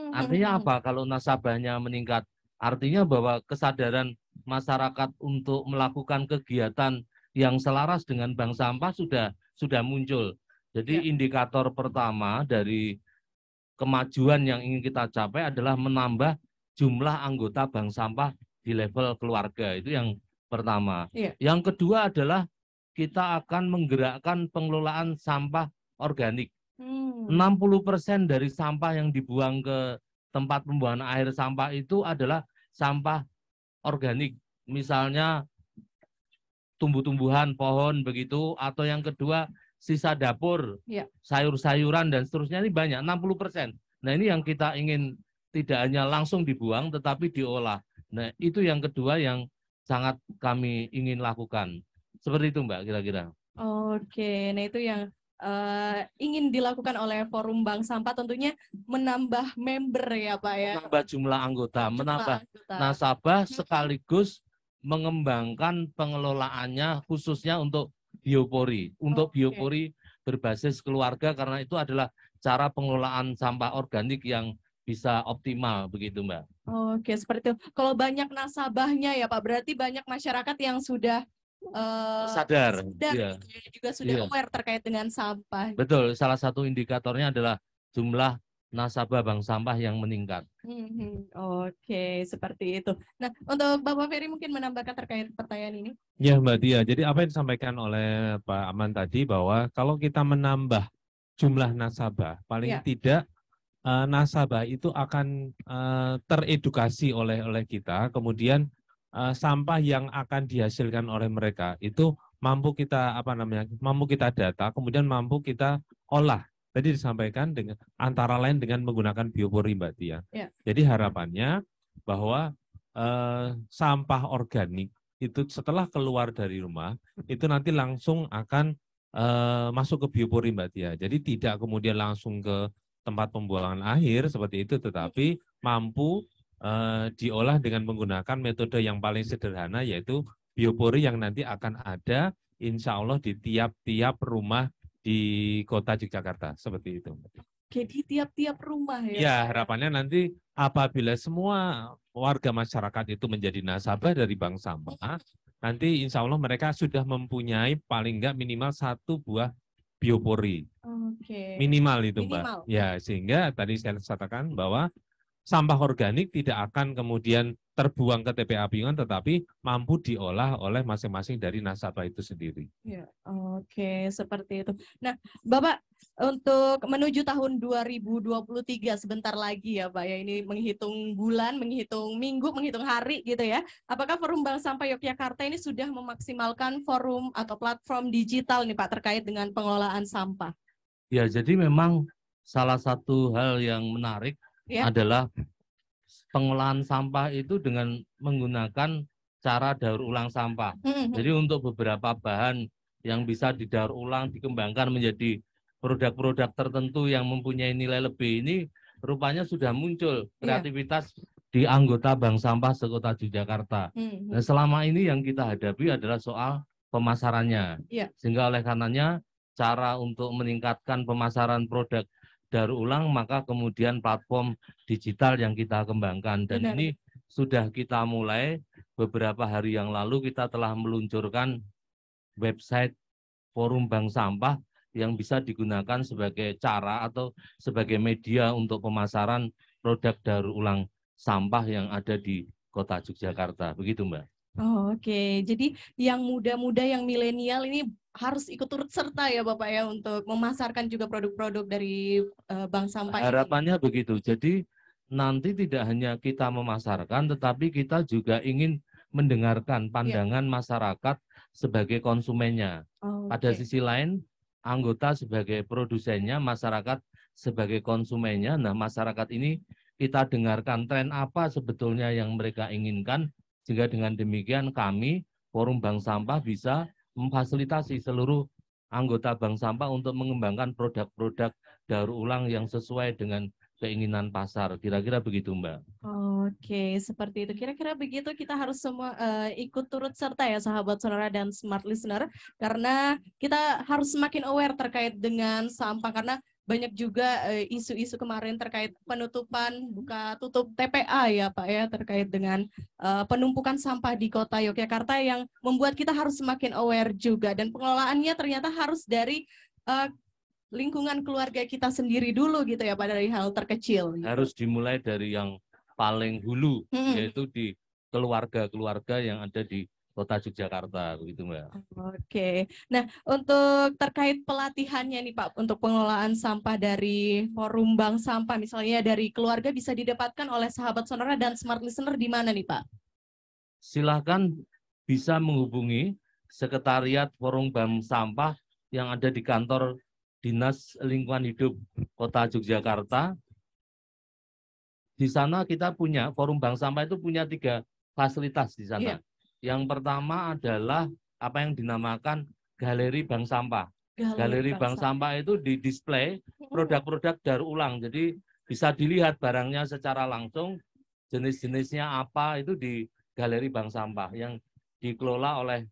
Artinya apa kalau nasabahnya meningkat? Artinya bahwa kesadaran masyarakat untuk melakukan kegiatan yang selaras dengan bank sampah sudah muncul. Jadi indikator pertama dari kemajuan yang ingin kita capai adalah menambah jumlah anggota bank sampah di level keluarga. Itu yang pertama. Yang kedua adalah kita akan menggerakkan pengelolaan sampah organik. 60% dari sampah yang dibuang ke tempat pembuangan air sampah itu adalah sampah organik. Misalnya tumbuh-tumbuhan, pohon begitu, atau yang kedua sisa dapur, sayur-sayuran dan seterusnya, ini banyak, 60%. Nah, ini yang kita ingin tidak hanya langsung dibuang tetapi diolah. Nah, itu yang kedua yang sangat kami ingin lakukan. Seperti itu, Mbak, kira-kira. Oke, nah itu yang ingin dilakukan oleh Forum Bank Sampah, tentunya menambah member ya Pak ya. Menambah jumlah anggota, menambah nasabah, sekaligus mengembangkan pengelolaannya khususnya untuk biopori. Untuk biopori berbasis keluarga, karena itu adalah cara pengelolaan sampah organik yang bisa optimal begitu, Mbak. Oke, seperti itu. Kalau banyak nasabahnya ya Pak, berarti banyak masyarakat yang sudah sadar ya. Gitu ya, juga sudah aware terkait dengan sampah. Betul, salah satu indikatornya adalah jumlah nasabah bank sampah yang meningkat. Oke, seperti itu. Nah, untuk Bapak Ferry mungkin menambahkan terkait pertanyaan ini. Ya Mbak Tia, jadi apa yang disampaikan oleh Pak Aman tadi bahwa kalau kita menambah jumlah nasabah, paling tidak nasabah itu akan teredukasi oleh kita, kemudian sampah yang akan dihasilkan oleh mereka itu mampu kita mampu kita data, kemudian mampu kita olah. Tadi disampaikan dengan antara lain dengan menggunakan biopori, Mbak Tia. Jadi harapannya bahwa sampah organik itu setelah keluar dari rumah itu nanti langsung akan masuk ke biopori, Mbak Tia. Jadi tidak kemudian langsung ke tempat pembuangan akhir seperti itu, tetapi mampu diolah dengan menggunakan metode yang paling sederhana, yaitu biopori yang nanti akan ada insya Allah di tiap-tiap rumah di kota Yogyakarta, seperti itu. Jadi tiap-tiap rumah ya? Ya, harapannya nanti apabila semua warga masyarakat itu menjadi nasabah dari bank sampah, nanti insya Allah mereka sudah mempunyai paling enggak minimal 1 buah biopori. Minimal itu, Mbak. Ya, sehingga tadi saya katakan bahwa sampah organik tidak akan kemudian terbuang ke TPA Piungan, tetapi mampu diolah oleh masing-masing dari nasabah itu sendiri. Oke, seperti itu. Nah, Bapak, untuk menuju tahun 2023 sebentar lagi ya Pak ya, ini menghitung bulan, menghitung minggu, menghitung hari gitu ya. Apakah Forum Bank Sampah Yogyakarta ini sudah memaksimalkan forum atau platform digital nih Pak terkait dengan pengelolaan sampah? Ya, jadi memang salah satu hal yang menarik adalah pengolahan sampah itu dengan menggunakan cara daur ulang sampah. Jadi untuk beberapa bahan yang bisa didaur ulang, dikembangkan menjadi produk-produk tertentu yang mempunyai nilai lebih, ini rupanya sudah muncul kreativitas di anggota Bank Sampah sekota Yogyakarta. Nah, selama ini yang kita hadapi adalah soal pemasarannya. Sehingga oleh karenanya cara untuk meningkatkan pemasaran produk daur ulang, maka kemudian platform digital yang kita kembangkan. Dan ini sudah kita mulai beberapa hari yang lalu, kita telah meluncurkan website Forum Bank Sampah yang bisa digunakan sebagai cara atau sebagai media untuk pemasaran produk daur ulang sampah yang ada di kota Yogyakarta. Begitu, Mbak. Oke, jadi yang muda-muda, yang milenial ini harus ikut turut serta ya Bapak ya untuk memasarkan juga produk-produk dari bank sampah. Harapannya begitu. Jadi nanti tidak hanya kita memasarkan, tetapi kita juga ingin mendengarkan pandangan masyarakat sebagai konsumennya. Pada sisi lain, anggota sebagai produsennya, masyarakat sebagai konsumennya. Nah, masyarakat ini kita dengarkan tren apa sebetulnya yang mereka inginkan, sehingga dengan demikian kami, Forum Bank Sampah, bisa memfasilitasi seluruh anggota Bank Sampah untuk mengembangkan produk-produk daur ulang yang sesuai dengan keinginan pasar. Kira-kira begitu, Mbak. Oke, seperti itu. Kira-kira begitu kita harus semua ikut turut serta ya sahabat Sonora dan Smart Listener, karena kita harus semakin aware terkait dengan sampah, karena banyak juga isu-isu kemarin terkait penutupan buka tutup TPA ya Pak ya, terkait dengan penumpukan sampah di kota Yogyakarta yang membuat kita harus semakin aware juga, dan pengelolaannya ternyata harus dari lingkungan keluarga kita sendiri dulu gitu ya Pak, dari hal terkecil. Gitu. Harus dimulai dari yang paling hulu, yaitu di keluarga-keluarga yang ada di Kota Yogyakarta, begitu Mbak. Oke, nah untuk terkait pelatihannya nih Pak, untuk pengelolaan sampah dari forum bank sampah, misalnya dari keluarga, bisa didapatkan oleh sahabat Sonora dan Smart Listener di mana nih Pak? Silakan bisa menghubungi Sekretariat Forum Bank Sampah yang ada di kantor Dinas Lingkungan Hidup Kota Yogyakarta. Di sana kita punya, Forum Bank Sampah itu punya 3 fasilitas di sana. Yeah. Yang pertama adalah apa yang dinamakan Galeri Bank Sampah. Galeri Bank Sampah itu di display produk-produk daur ulang. Jadi bisa dilihat barangnya secara langsung, jenis-jenisnya apa itu di Galeri Bank Sampah yang dikelola oleh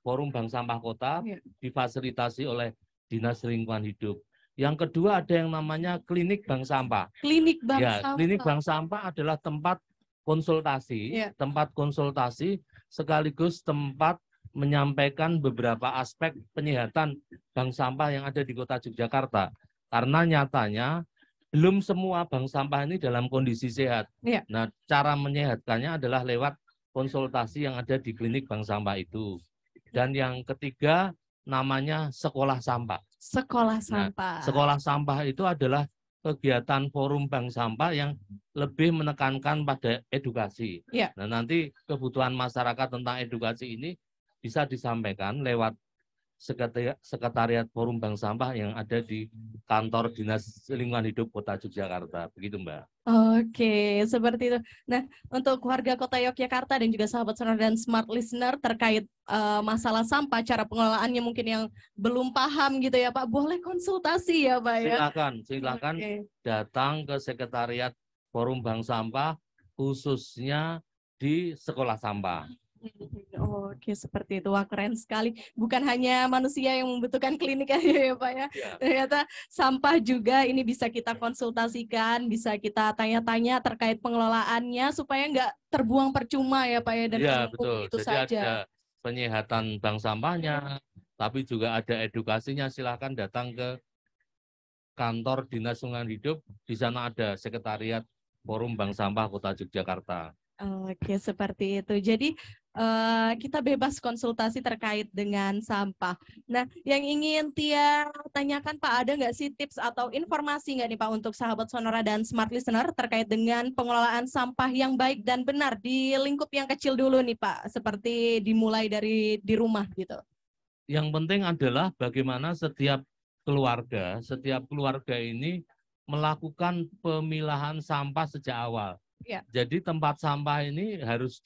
Forum Bank Sampah Kota, difasilitasi oleh Dinas Lingkungan Hidup. Yang kedua ada yang namanya Klinik Bank Sampah. Klinik Bank Sampah. Klinik Bank Sampah adalah tempat konsultasi, tempat konsultasi sekaligus tempat menyampaikan beberapa aspek penyehatan bank sampah yang ada di Kota Yogyakarta. Karena nyatanya belum semua bank sampah ini dalam kondisi sehat. Nah, cara menyehatkannya adalah lewat konsultasi yang ada di klinik bank sampah itu. Dan yang ketiga namanya sekolah sampah. Sekolah sampah. Nah, sekolah sampah itu adalah kegiatan forum bank sampah yang lebih menekankan pada edukasi. Nah, nanti kebutuhan masyarakat tentang edukasi ini bisa disampaikan lewat Sekretariat Forum Bank Sampah yang ada di kantor Dinas Lingkungan Hidup Kota Yogyakarta. Begitu, Mbak. Oke, seperti itu. Nah, untuk warga Kota Yogyakarta dan juga sahabat Sonora dan Smart Listener terkait masalah sampah, cara pengelolaannya mungkin yang belum paham gitu ya Pak, boleh konsultasi ya Pak ya? Silakan datang ke Sekretariat Forum Bank Sampah, khususnya di sekolah sampah. Oke, seperti itu. Wah, keren sekali. Bukan hanya manusia yang membutuhkan klinik aja ya Pak ya. Ternyata sampah juga ini bisa kita konsultasikan, bisa kita tanya-tanya terkait pengelolaannya supaya nggak terbuang percuma ya Pak ya. Dan betul. Itu jadi saja. Ada penyehatan bank sampahnya, tapi juga ada edukasinya. Silakan datang ke kantor Dinas Lingkungan Hidup. Di sana ada Sekretariat Forum Bank Sampah Kota Yogyakarta. Oke, seperti itu. Jadi kita bebas konsultasi terkait dengan sampah. Nah, yang ingin Tia tanyakan Pak, ada nggak sih tips atau informasi nggak nih Pak untuk sahabat Sonora dan Smart Listener terkait dengan pengelolaan sampah yang baik dan benar di lingkup yang kecil dulu nih Pak, seperti dimulai dari di rumah gitu. Yang penting adalah bagaimana setiap keluarga ini melakukan pemilahan sampah sejak awal. Jadi tempat sampah ini harus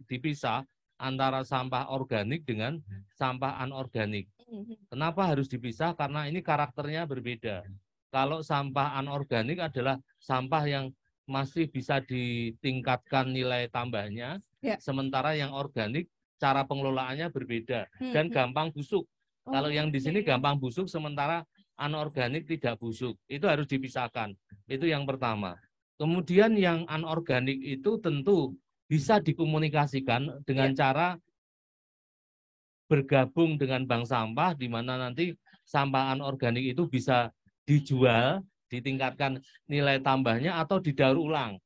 dipisah antara sampah organik dengan sampah anorganik. Kenapa harus dipisah? Karena ini karakternya berbeda. Kalau sampah anorganik adalah sampah yang masih bisa ditingkatkan nilai tambahnya, sementara yang organik cara pengelolaannya berbeda dan gampang busuk. Kalau yang di sini gampang busuk, sementara anorganik tidak busuk. Itu harus dipisahkan. Itu yang pertama. Kemudian yang anorganik itu tentu bisa dikomunikasikan dengan cara bergabung dengan bank sampah, di mana nanti sampah anorganik itu bisa dijual, ditingkatkan nilai tambahnya atau didaur ulang.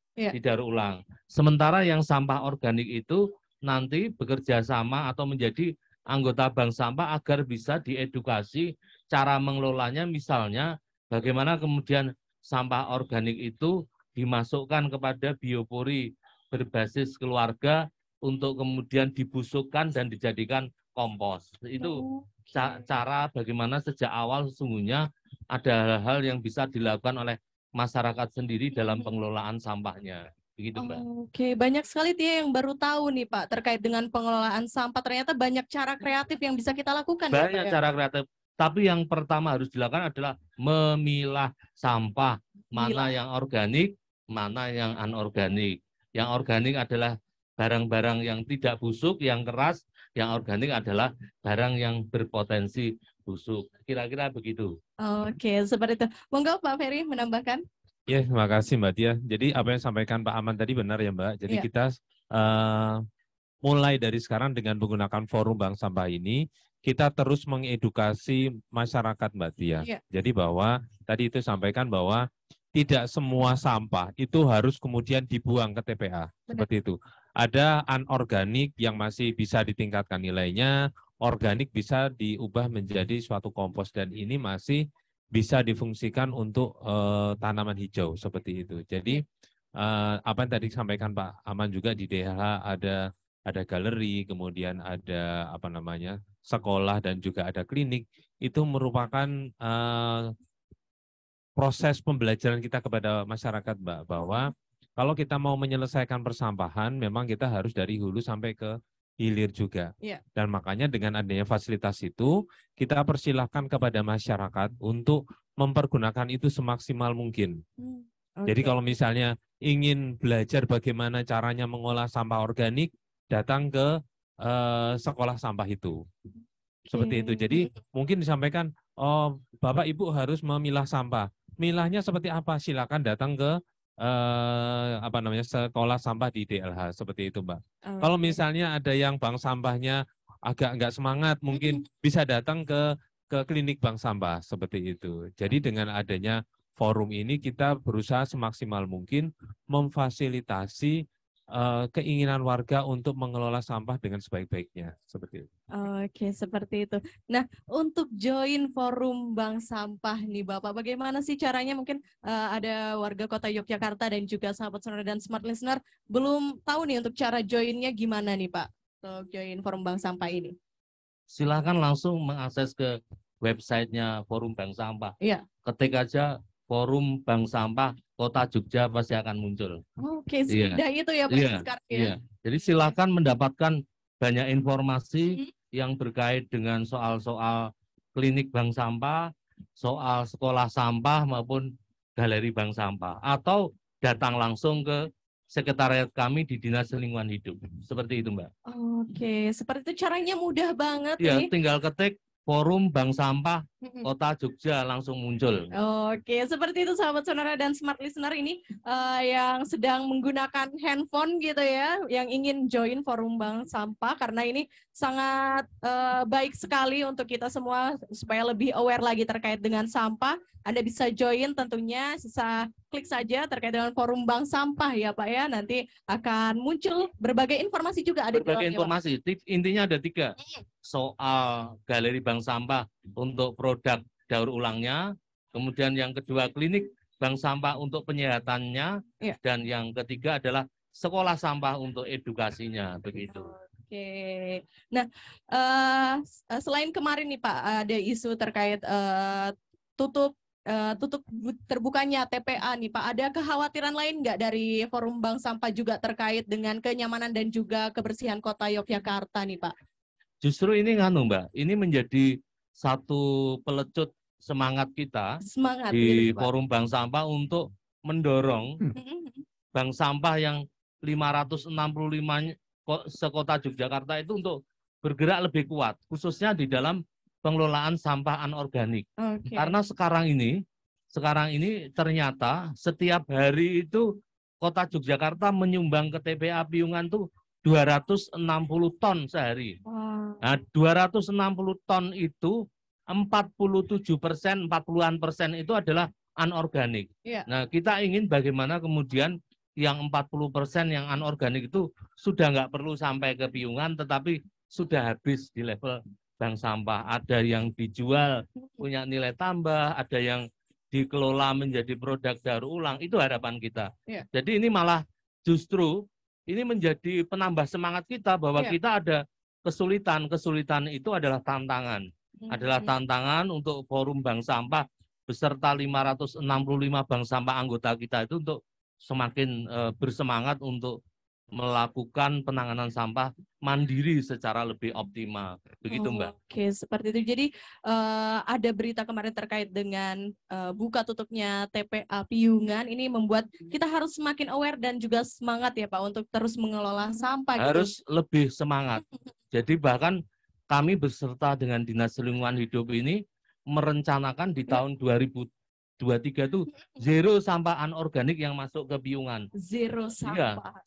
Sementara yang sampah organik itu nanti bekerja sama atau menjadi anggota bank sampah agar bisa diedukasi cara mengelolanya, misalnya bagaimana kemudian sampah organik itu dimasukkan kepada biopori berbasis keluarga untuk kemudian dibusukkan dan dijadikan kompos. Itu cara bagaimana sejak awal sesungguhnya ada hal-hal yang bisa dilakukan oleh masyarakat sendiri dalam pengelolaan sampahnya. Begitu, Mbak. Oke, banyak sekali Tia yang baru tahu nih Pak terkait dengan pengelolaan sampah. Ternyata banyak cara kreatif yang bisa kita lakukan. Banyak cara kreatif. Tapi yang pertama harus dilakukan adalah memilah sampah. mana yang organik, mana yang anorganik. Yang organik adalah barang-barang yang tidak busuk, yang keras. Yang organik adalah barang yang berpotensi busuk. Kira-kira begitu. Oke, seperti itu. Monggo Pak Ferry menambahkan. Ya, terima kasih Mbak Tia. Jadi apa yang disampaikan Pak Aman tadi benar ya Mbak. Jadi Iya. kita mulai dari sekarang dengan menggunakan forum bank sampah ini, kita terus mengedukasi masyarakat Mbak Tia. Iya. Jadi bahwa tadi itu sampaikan bahwa tidak semua sampah itu harus kemudian dibuang ke TPA. Seperti itu. Ada anorganik yang masih bisa ditingkatkan nilainya, organik bisa diubah menjadi suatu kompos dan ini masih bisa difungsikan untuk tanaman hijau seperti itu. Jadi apa yang tadi disampaikan Pak Aman juga di DH ada galeri, kemudian ada apa namanya sekolah dan juga ada klinik. Itu merupakan proses pembelajaran kita kepada masyarakat, Mbak, bahwa kalau kita mau menyelesaikan persampahan, memang kita harus dari hulu sampai ke hilir juga. Iya. Dan makanya dengan adanya fasilitas itu, kita persilahkan kepada masyarakat untuk mempergunakan itu semaksimal mungkin. Jadi kalau misalnya ingin belajar bagaimana caranya mengolah sampah organik, datang ke sekolah sampah itu. Seperti itu. Jadi mungkin disampaikan, oh Bapak Ibu harus memilah sampah. Milahnya seperti apa? Silakan datang ke sekolah sampah di DLH seperti itu, Mbak. Kalau misalnya ada yang bank sampahnya agak enggak semangat, mungkin bisa datang ke klinik bank sampah seperti itu. Jadi dengan adanya forum ini kita berusaha semaksimal mungkin memfasilitasi keinginan warga untuk mengelola sampah dengan sebaik-baiknya seperti itu. Oke, seperti itu. Nah, untuk join forum bank sampah nih Bapak, bagaimana sih caranya? Mungkin ada warga Kota Yogyakarta dan juga sahabat sonora dan smart listener belum tahu nih untuk cara joinnya gimana nih Pak, untuk join forum bank sampah ini. Silakan langsung mengakses ke websitenya forum bank sampah. Iya. Ketik aja forum bank sampah Kota Jogja pasti akan muncul. Oke, semudah itu ya Pak sekarang ya. Iya. Jadi silakan mendapatkan banyak informasi yang berkait dengan soal-soal klinik bank sampah, soal sekolah sampah maupun galeri bank sampah, atau datang langsung ke sekretariat kami di Dinas Lingkungan Hidup. Seperti itu, Mbak. Oke, seperti itu caranya mudah banget Ya, nih. tinggal ketik forum bank sampah Kota Jogja langsung muncul. Oke, seperti itu sahabat sonora dan smart listener ini yang sedang menggunakan handphone gitu ya, yang ingin join forum bank sampah karena ini sangat baik sekali untuk kita semua supaya lebih aware lagi terkait dengan sampah. Anda bisa join tentunya, bisa klik saja terkait dengan forum bank sampah ya Pak ya, nanti akan muncul berbagai informasi juga ada berbagai di informasi. Intinya ada 3. Soal galeri bank sampah untuk produk daur ulangnya, kemudian yang kedua klinik bank sampah untuk penyihatannya, dan yang ketiga adalah sekolah sampah untuk edukasinya, begitu. Oke, nah selain kemarin nih Pak ada isu terkait tutup terbukanya TPA nih Pak, ada kekhawatiran lain nggak dari forum bank sampah juga terkait dengan kenyamanan dan juga kebersihan Kota Yogyakarta nih Pak? Justru ini Mbak, ini menjadi satu pelecut semangat kita di gitu, forum bank sampah untuk mendorong bank sampah yang 565 sekota Yogyakarta itu untuk bergerak lebih kuat, khususnya di dalam pengelolaan sampah anorganik. Karena sekarang ini ternyata setiap hari itu Kota Yogyakarta menyumbang ke TPA Piungan tuh 260 ton sehari. Nah, 260 ton itu 40% itu adalah anorganik. Nah, kita ingin bagaimana kemudian yang 40% yang anorganik itu sudah nggak perlu sampai ke Piungan, tetapi sudah habis di level bank sampah. Ada yang dijual punya nilai tambah, ada yang dikelola menjadi produk daur ulang. Itu harapan kita. Jadi ini malah justru ini menjadi penambah semangat kita bahwa kita ada kesulitan itu adalah tantangan. Adalah tantangan untuk forum bank sampah beserta 565 bank sampah anggota kita itu untuk semakin bersemangat untuk melakukan penanganan sampah mandiri secara lebih optimal. Begitu, Mbak. Oke, seperti itu. Jadi ada berita kemarin terkait dengan buka tutupnya TPA Piungan. Ini membuat kita harus semakin aware dan juga semangat ya Pak untuk terus mengelola sampah. Harus gitu. lebih semangat. Jadi bahkan kami beserta dengan Dinas Lingkungan Hidup ini merencanakan di tahun 2023 itu zero sampah anorganik yang masuk ke Piungan. Zero Iya, sampah.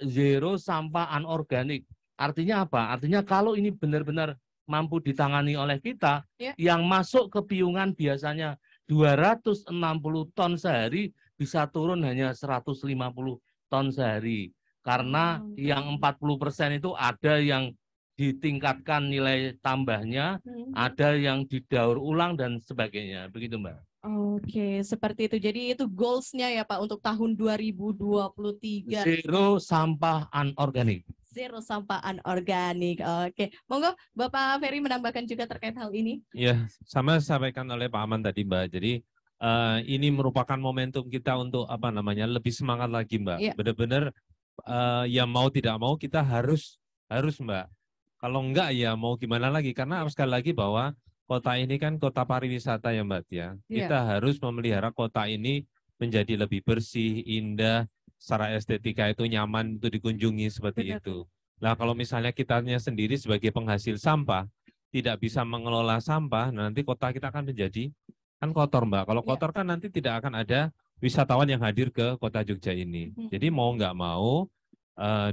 zero sampah anorganik. Artinya apa? Artinya kalau ini benar-benar mampu ditangani oleh kita, yang masuk ke Piungan biasanya 260 ton sehari bisa turun hanya 150 ton sehari. Karena yang 40% itu ada yang ditingkatkan nilai tambahnya, ada yang didaur ulang dan sebagainya. Begitu, Mbak. Oke, seperti itu. Jadi itu goals-nya ya Pak untuk tahun 2023. Zero sampah anorganik. Zero sampah anorganik. Oke, monggo Bapak Ferry menambahkan juga terkait hal ini. Ya, sama sampaikan oleh Pak Aman tadi, Mbak. Jadi ini merupakan momentum kita untuk lebih semangat lagi, Mbak. Benar-benar ya mau tidak mau kita harus Mbak. Kalau enggak ya mau gimana lagi? Karena sekali lagi bahwa kota ini kan kota pariwisata ya Mbak ya. Kita harus memelihara kota ini menjadi lebih bersih, indah, secara estetika itu nyaman untuk dikunjungi seperti itu. Nah kalau misalnya kitanya sendiri sebagai penghasil sampah tidak bisa mengelola sampah, nanti kota kita akan menjadi kan kotor Mbak. Kalau kotor kan nanti tidak akan ada wisatawan yang hadir ke kota Jogja ini. Jadi mau nggak mau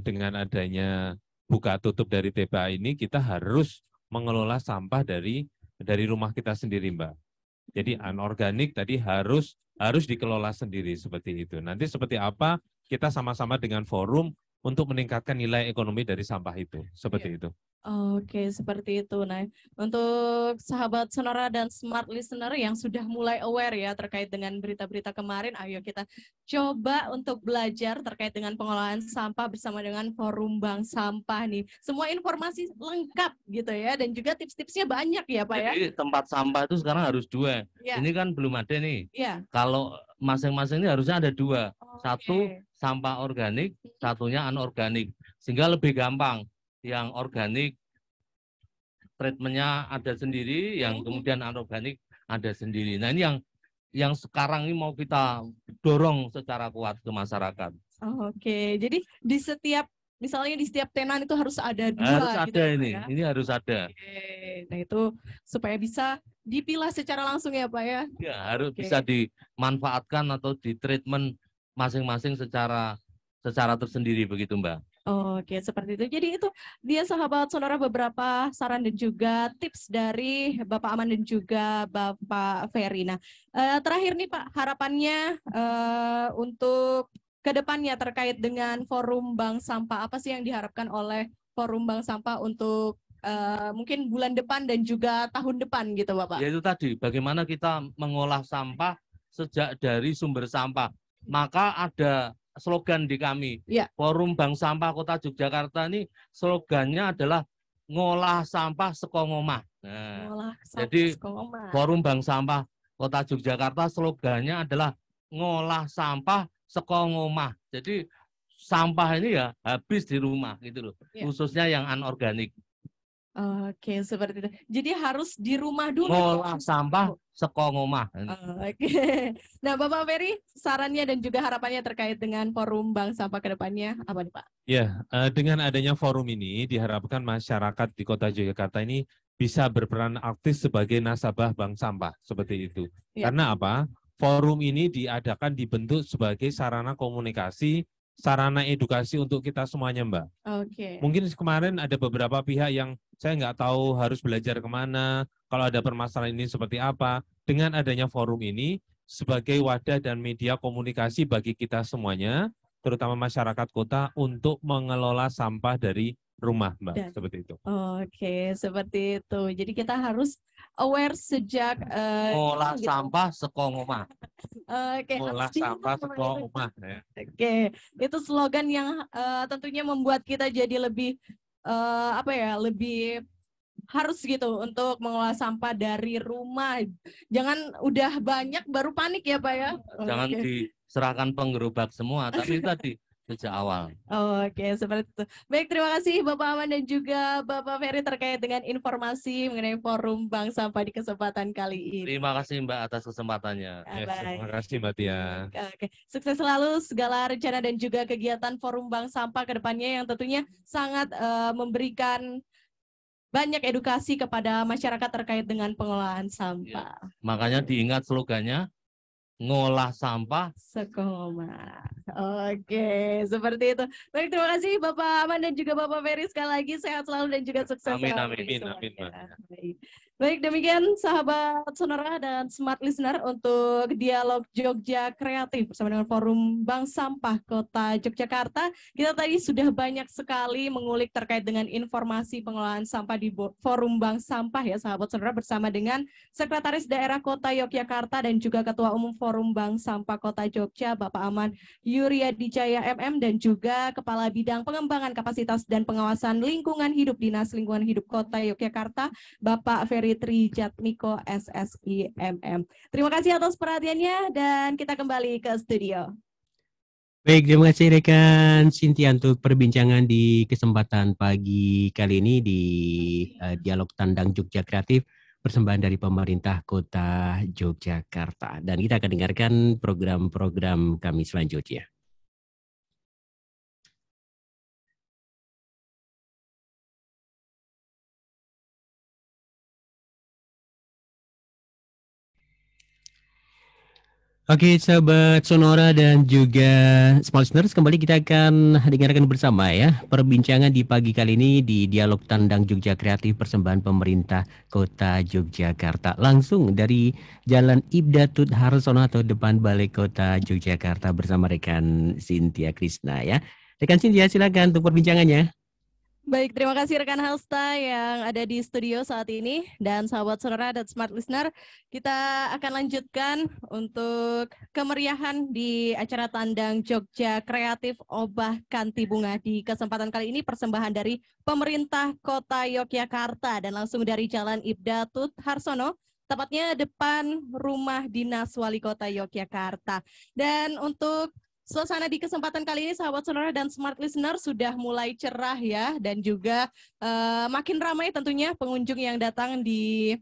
dengan adanya buka tutup dari TPA ini kita harus mengelola sampah dari rumah kita sendiri Mbak. Jadi anorganik tadi harus dikelola sendiri seperti itu. Nanti seperti apa kita sama-sama dengan forum untuk meningkatkan nilai ekonomi dari sampah itu. Seperti itu. Oke, seperti itu. Nah, untuk sahabat Sonora dan Smart Listener yang sudah mulai aware ya terkait dengan berita-berita kemarin, ayo kita coba untuk belajar terkait dengan pengelolaan sampah bersama dengan Forum Bank Sampah nih. Semua informasi lengkap gitu ya, dan juga tips-tipsnya banyak ya Pak ya. Jadi tempat sampah itu sekarang harus 2. Ini kan belum ada nih. Kalau masing-masing ini harusnya ada 2. Satu sampah organik, satunya anorganik. Sehingga lebih gampang. Yang organik treatmentnya ada sendiri, yang kemudian anorganik ada sendiri. Nah ini yang sekarang ini mau kita dorong secara kuat ke masyarakat. Oke, jadi di setiap misalnya di setiap tenan itu harus ada 2. Harus ada gitu, ini, ya? Ini harus ada. Nah itu supaya bisa dipilah secara langsung ya Pak ya? Ya harus bisa dimanfaatkan atau ditreatment masing-masing secara tersendiri begitu Mbak. Oke, seperti itu. Jadi itu dia sahabat Sonora beberapa saran dan juga tips dari Bapak Aman dan juga Bapak Ferry. Nah, terakhir nih Pak, harapannya untuk kedepannya terkait dengan Forum Bank Sampah, apa sih yang diharapkan oleh Forum Bank Sampah untuk mungkin bulan depan dan juga tahun depan gitu Bapak? Ya itu tadi, bagaimana kita mengolah sampah sejak dari sumber sampah. Maka ada slogan di kami, Forum Bank Sampah Kota Yogyakarta ini slogannya adalah ngolah sampah saka omah. Nah, jadi Forum Bank Sampah Kota Yogyakarta slogannya adalah ngolah sampah saka omah. Jadi sampah ini ya habis di rumah gitu loh, khususnya yang anorganik. Oke, seperti itu. Jadi harus di rumah dulu. Ngolah sampah saka omah. Oke. Nah, Bapak Ferry, sarannya dan juga harapannya terkait dengan Forum Bank Sampah ke depannya apa nih Pak? Ya, dengan adanya forum ini diharapkan masyarakat di Kota Yogyakarta ini bisa berperan aktif sebagai nasabah bank sampah seperti itu. Karena apa? Forum ini dibentuk sebagai sarana komunikasi, sarana edukasi untuk kita semuanya, Mbak. Mungkin kemarin ada beberapa pihak yang saya nggak tahu harus belajar kemana, kalau ada permasalahan ini seperti apa. Dengan adanya forum ini sebagai wadah dan media komunikasi bagi kita semuanya, terutama masyarakat kota untuk mengelola sampah dari rumah, Mbak. Seperti itu. Oke, seperti itu. Jadi kita harus aware sejak ngolah sampah saka omah. Oke, ngolah sampah saka omah. Oke, itu slogan yang tentunya membuat kita jadi lebih lebih harus gitu untuk mengolah sampah dari rumah. Jangan udah banyak baru panik ya Pak ya. Jangan diserahkan penggerobak semua, tapi tadi sejak awal. Oke, seperti itu. Baik, terima kasih Bapak Aman dan juga Bapak Ferry terkait dengan informasi mengenai Forum Bank Sampah di kesempatan kali ini. Terima kasih Mbak atas kesempatannya. Terima Baik. kasih Mbak Tia. Oke, sukses selalu segala rencana dan juga kegiatan Forum Bank Sampah ke depannya yang tentunya sangat memberikan banyak edukasi kepada masyarakat terkait dengan pengelolaan sampah. Makanya diingat slogannya, ngolah sampah Sekoma. Oke, seperti itu. Baik, terima kasih Bapak Aman dan juga Bapak Ferry, sekali lagi sehat selalu dan juga sukses Amin, selalu amin, semuanya. Mbak. Baik. Baik, demikian sahabat Sonora dan Smart Listener untuk dialog Jogja Kreatif bersama dengan Forum Bank Sampah Kota Yogyakarta. Kita tadi sudah banyak sekali mengulik terkait dengan informasi pengelolaan sampah di Forum Bank Sampah ya sahabat Sonora, bersama dengan Sekretaris Daerah Kota Yogyakarta dan juga Ketua Umum Forum Bank Sampah Kota Jogja, Bapak Aman Yuryadijaya MM, dan juga Kepala Bidang Pengembangan Kapasitas dan Pengawasan Lingkungan Hidup Dinas Lingkungan Hidup Kota Yogyakarta, Bapak Ferry Trijatmiko SSI MM. Terima kasih atas perhatiannya dan kita kembali ke studio. Baik, terima kasih rekan Cynthia untuk perbincangan di kesempatan pagi kali ini di Dialog Tandang Jogja Kreatif, persembahan dari pemerintah Kota Yogyakarta. Dan kita akan dengarkan program-program kami selanjutnya. Oke, sahabat Sonora dan juga Smart Listeners, kembali kita akan dengarkan bersama ya perbincangan di pagi kali ini di Dialog Tandang Jogja Kreatif, persembahan pemerintah Kota Yogyakarta, langsung dari Jalan Ibda Tut Harsono atau depan Balai Kota Yogyakarta bersama rekan Cynthia Krisna ya. Rekan Cynthia, silakan untuk perbincangannya. Baik, terima kasih rekan Halsta yang ada di studio saat ini, dan sahabat Sonora dan Smart Listener, kita akan lanjutkan untuk kemeriahan di acara Tandang Jogja Kreatif Obah Kanti Bunga. Di kesempatan kali ini persembahan dari pemerintah Kota Yogyakarta dan langsung dari Jalan Ibda Tut Harsono, tepatnya depan rumah dinas Wali Kota Yogyakarta. Dan untuk suasana di kesempatan kali ini sahabat Sonora dan Smart Listener sudah mulai cerah ya, dan juga makin ramai tentunya pengunjung yang datang di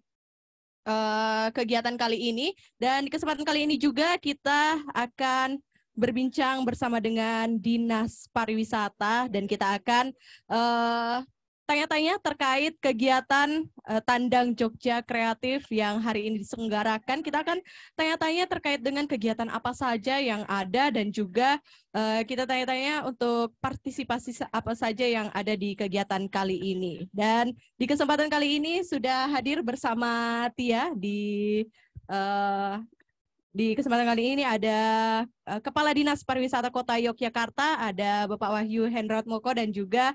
kegiatan kali ini. Dan di kesempatan kali ini juga kita akan berbincang bersama dengan Dinas Pariwisata dan kita akan tanya-tanya terkait kegiatan Tandang Jogja Kreatif yang hari ini diselenggarakan. Kita akan tanya-tanya terkait dengan kegiatan apa saja yang ada dan juga kita tanya-tanya untuk partisipasi apa saja yang ada di kegiatan kali ini. Dan di kesempatan kali ini sudah hadir bersama Tia di kesempatan kali ini ada Kepala Dinas Pariwisata Kota Yogyakarta, ada Bapak Wahyu Hendrat Moko, dan juga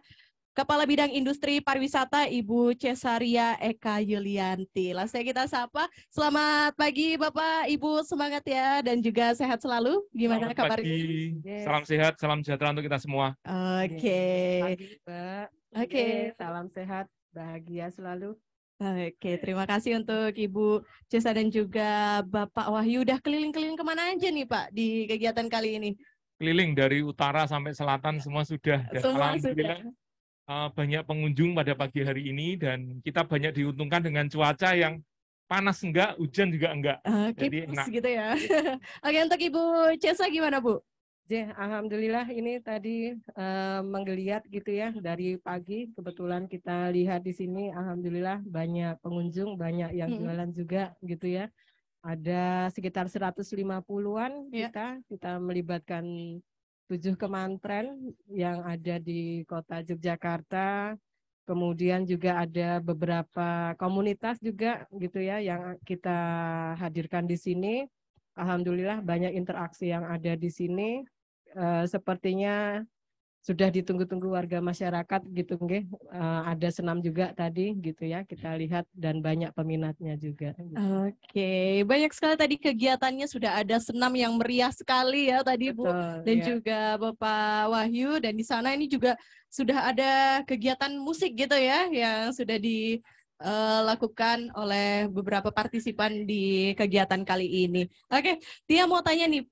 Kepala Bidang Industri Pariwisata Ibu Cesaria Eka Yulianti. Langsung kita sapa. Selamat pagi Bapak, Ibu, semangat ya dan juga sehat selalu. Gimana kabarnya? Yes. Salam sehat, salam sejahtera untuk kita semua. Oke. Pagi, Mbak. Oke. Salam sehat, bahagia selalu. Oke, terima kasih untuk Ibu Cesa dan juga Bapak Wahyu. Udah keliling-keliling kemana aja nih Pak di kegiatan kali ini? Keliling dari utara sampai selatan semua sudah. Dan Semua alhamdulillah sudah. Banyak pengunjung pada pagi hari ini dan kita banyak diuntungkan dengan cuaca yang panas enggak, hujan juga enggak. Jadi Jadi enak. gitu ya. Oke, untuk Ibu Cesa gimana Bu? Alhamdulillah ini tadi menggeliat gitu ya dari pagi. Kebetulan kita lihat di sini, alhamdulillah banyak pengunjung, banyak yang jualan juga gitu ya. Ada sekitar 150-an kita melibatkan 7 kementerian yang ada di Kota Yogyakarta. Kemudian juga ada beberapa komunitas juga gitu ya yang kita hadirkan di sini. Alhamdulillah banyak interaksi yang ada di sini. Sepertinya sudah ditunggu-tunggu warga masyarakat gitu nggih. Ada senam juga tadi gitu ya kita lihat dan banyak peminatnya juga. Gitu. Oke, banyak sekali tadi kegiatannya, sudah ada senam yang meriah sekali ya tadi Bu. Betul, Dan ya. juga Bapak Wahyu, dan di sana ini juga sudah ada kegiatan musik gitu ya yang sudah lakukan oleh beberapa partisipan di kegiatan kali ini. Oke, Tia mau tanya nih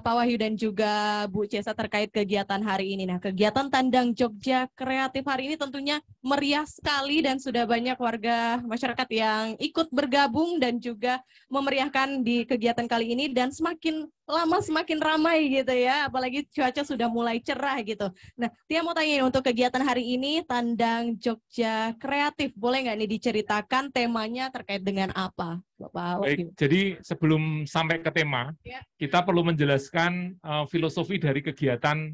Pak Wahyu dan juga Bu Cesa terkait kegiatan hari ini. Nah, kegiatan Tandang Jogja Kreatif hari ini tentunya meriah sekali dan sudah banyak warga masyarakat yang ikut bergabung dan juga memeriahkan di kegiatan kali ini, dan semakin lama semakin ramai gitu ya, apalagi cuaca sudah mulai cerah gitu. Nah, Tia mau tanya untuk kegiatan hari ini Tandang Jogja Kreatif, boleh nggak nih diceritakan temanya terkait dengan apa, Bapak Wahyu? Baik, jadi sebelum sampai ke tema, Ya. kita perlu menjelaskan filosofi dari kegiatan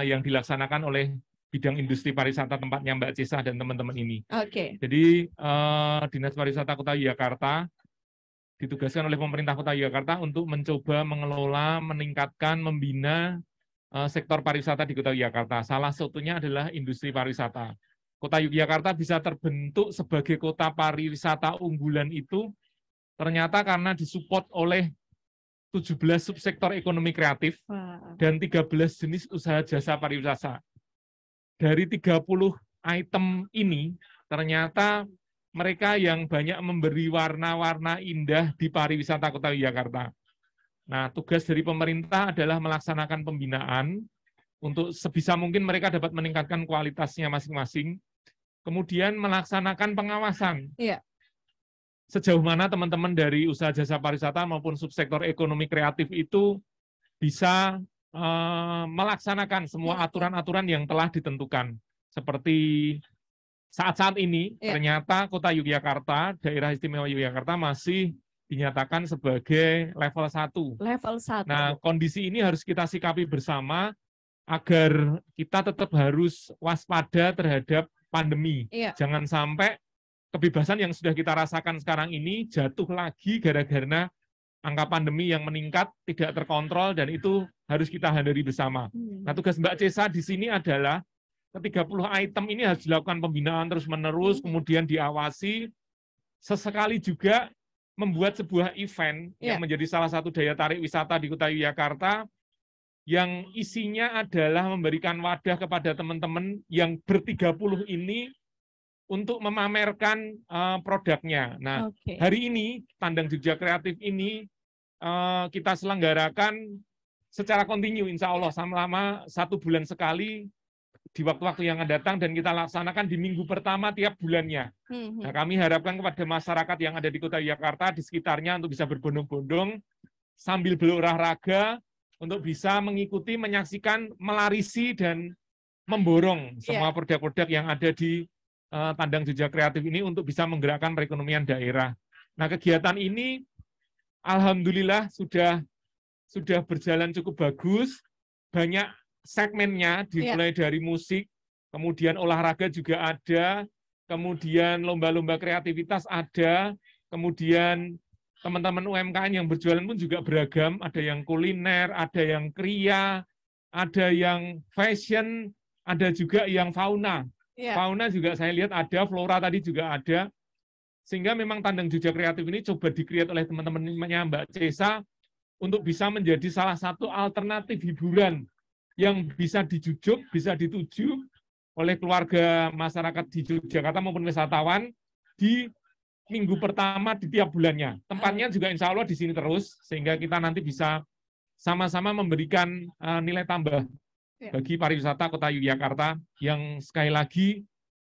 yang dilaksanakan oleh bidang industri pariwisata tempatnya Mbak Cesa dan teman-teman ini. Oke. Jadi Dinas Pariwisata Kota Yogyakarta ditugaskan oleh pemerintah Kota Yogyakarta untuk mencoba mengelola, meningkatkan, membina sektor pariwisata di Kota Yogyakarta. Salah satunya adalah industri pariwisata. Kota Yogyakarta bisa terbentuk sebagai kota pariwisata unggulan itu ternyata karena disupport oleh 17 subsektor ekonomi kreatif dan 13 jenis usaha jasa pariwisata. Dari 30 item ini, ternyata mereka yang banyak memberi warna-warna indah di pariwisata Kota Yogyakarta. Nah, tugas dari pemerintah adalah melaksanakan pembinaan untuk sebisa mungkin mereka dapat meningkatkan kualitasnya masing-masing, kemudian melaksanakan pengawasan. Iya. Sejauh mana teman-teman dari usaha jasa pariwisata maupun subsektor ekonomi kreatif itu bisa melaksanakan semua aturan-aturan yang telah ditentukan. Seperti saat-saat ini, ternyata Kota Yogyakarta, Daerah Istimewa Yogyakarta masih dinyatakan sebagai level 1. Level 1. Nah, kondisi ini harus kita sikapi bersama agar kita tetap harus waspada terhadap pandemi. Iya. Jangan sampai kebebasan yang sudah kita rasakan sekarang ini jatuh lagi gara-gara angka pandemi yang meningkat, tidak terkontrol, dan itu harus kita hindari bersama. Nah, tugas Mbak Cesa di sini adalah ke-30 item ini harus dilakukan pembinaan terus-menerus, kemudian diawasi, sesekali juga membuat sebuah event yang menjadi salah satu daya tarik wisata di Kota Yogyakarta, yang isinya adalah memberikan wadah kepada teman-teman yang ber-30 ini untuk memamerkan produknya. Nah, hari ini Tandang Jogja Kreatif ini kita selenggarakan secara kontinu, insya Allah selama 1 bulan sekali di waktu-waktu yang akan datang, dan kita laksanakan di minggu pertama tiap bulannya. Nah, kami harapkan kepada masyarakat yang ada di Kota Yogyakarta di sekitarnya untuk bisa berbondong-bondong sambil berolahraga untuk bisa mengikuti, menyaksikan, melarisi dan memborong semua produk-produk yang ada di Tandang Jogja Kreatif ini untuk bisa menggerakkan perekonomian daerah. Nah, kegiatan ini alhamdulillah sudah berjalan cukup bagus, banyak segmennya, dimulai dari musik, kemudian olahraga juga ada, kemudian lomba-lomba kreativitas ada, kemudian teman-teman UMKM yang berjualan pun juga beragam, ada yang kuliner, ada yang kriya, ada yang fashion, ada juga yang fauna. Fauna juga saya lihat ada, flora tadi juga ada, sehingga memang Tandang Jogja Kreatif ini coba di-create oleh teman-temannya Mbak Cesa untuk bisa menjadi salah satu alternatif hiburan yang bisa dijujuk, bisa dituju oleh keluarga masyarakat di Yogyakarta maupun wisatawan di minggu pertama di tiap bulannya. Tempatnya juga insya Allah di sini terus, sehingga kita nanti bisa sama-sama memberikan nilai tambah bagi pariwisata Kota Yogyakarta, yang sekali lagi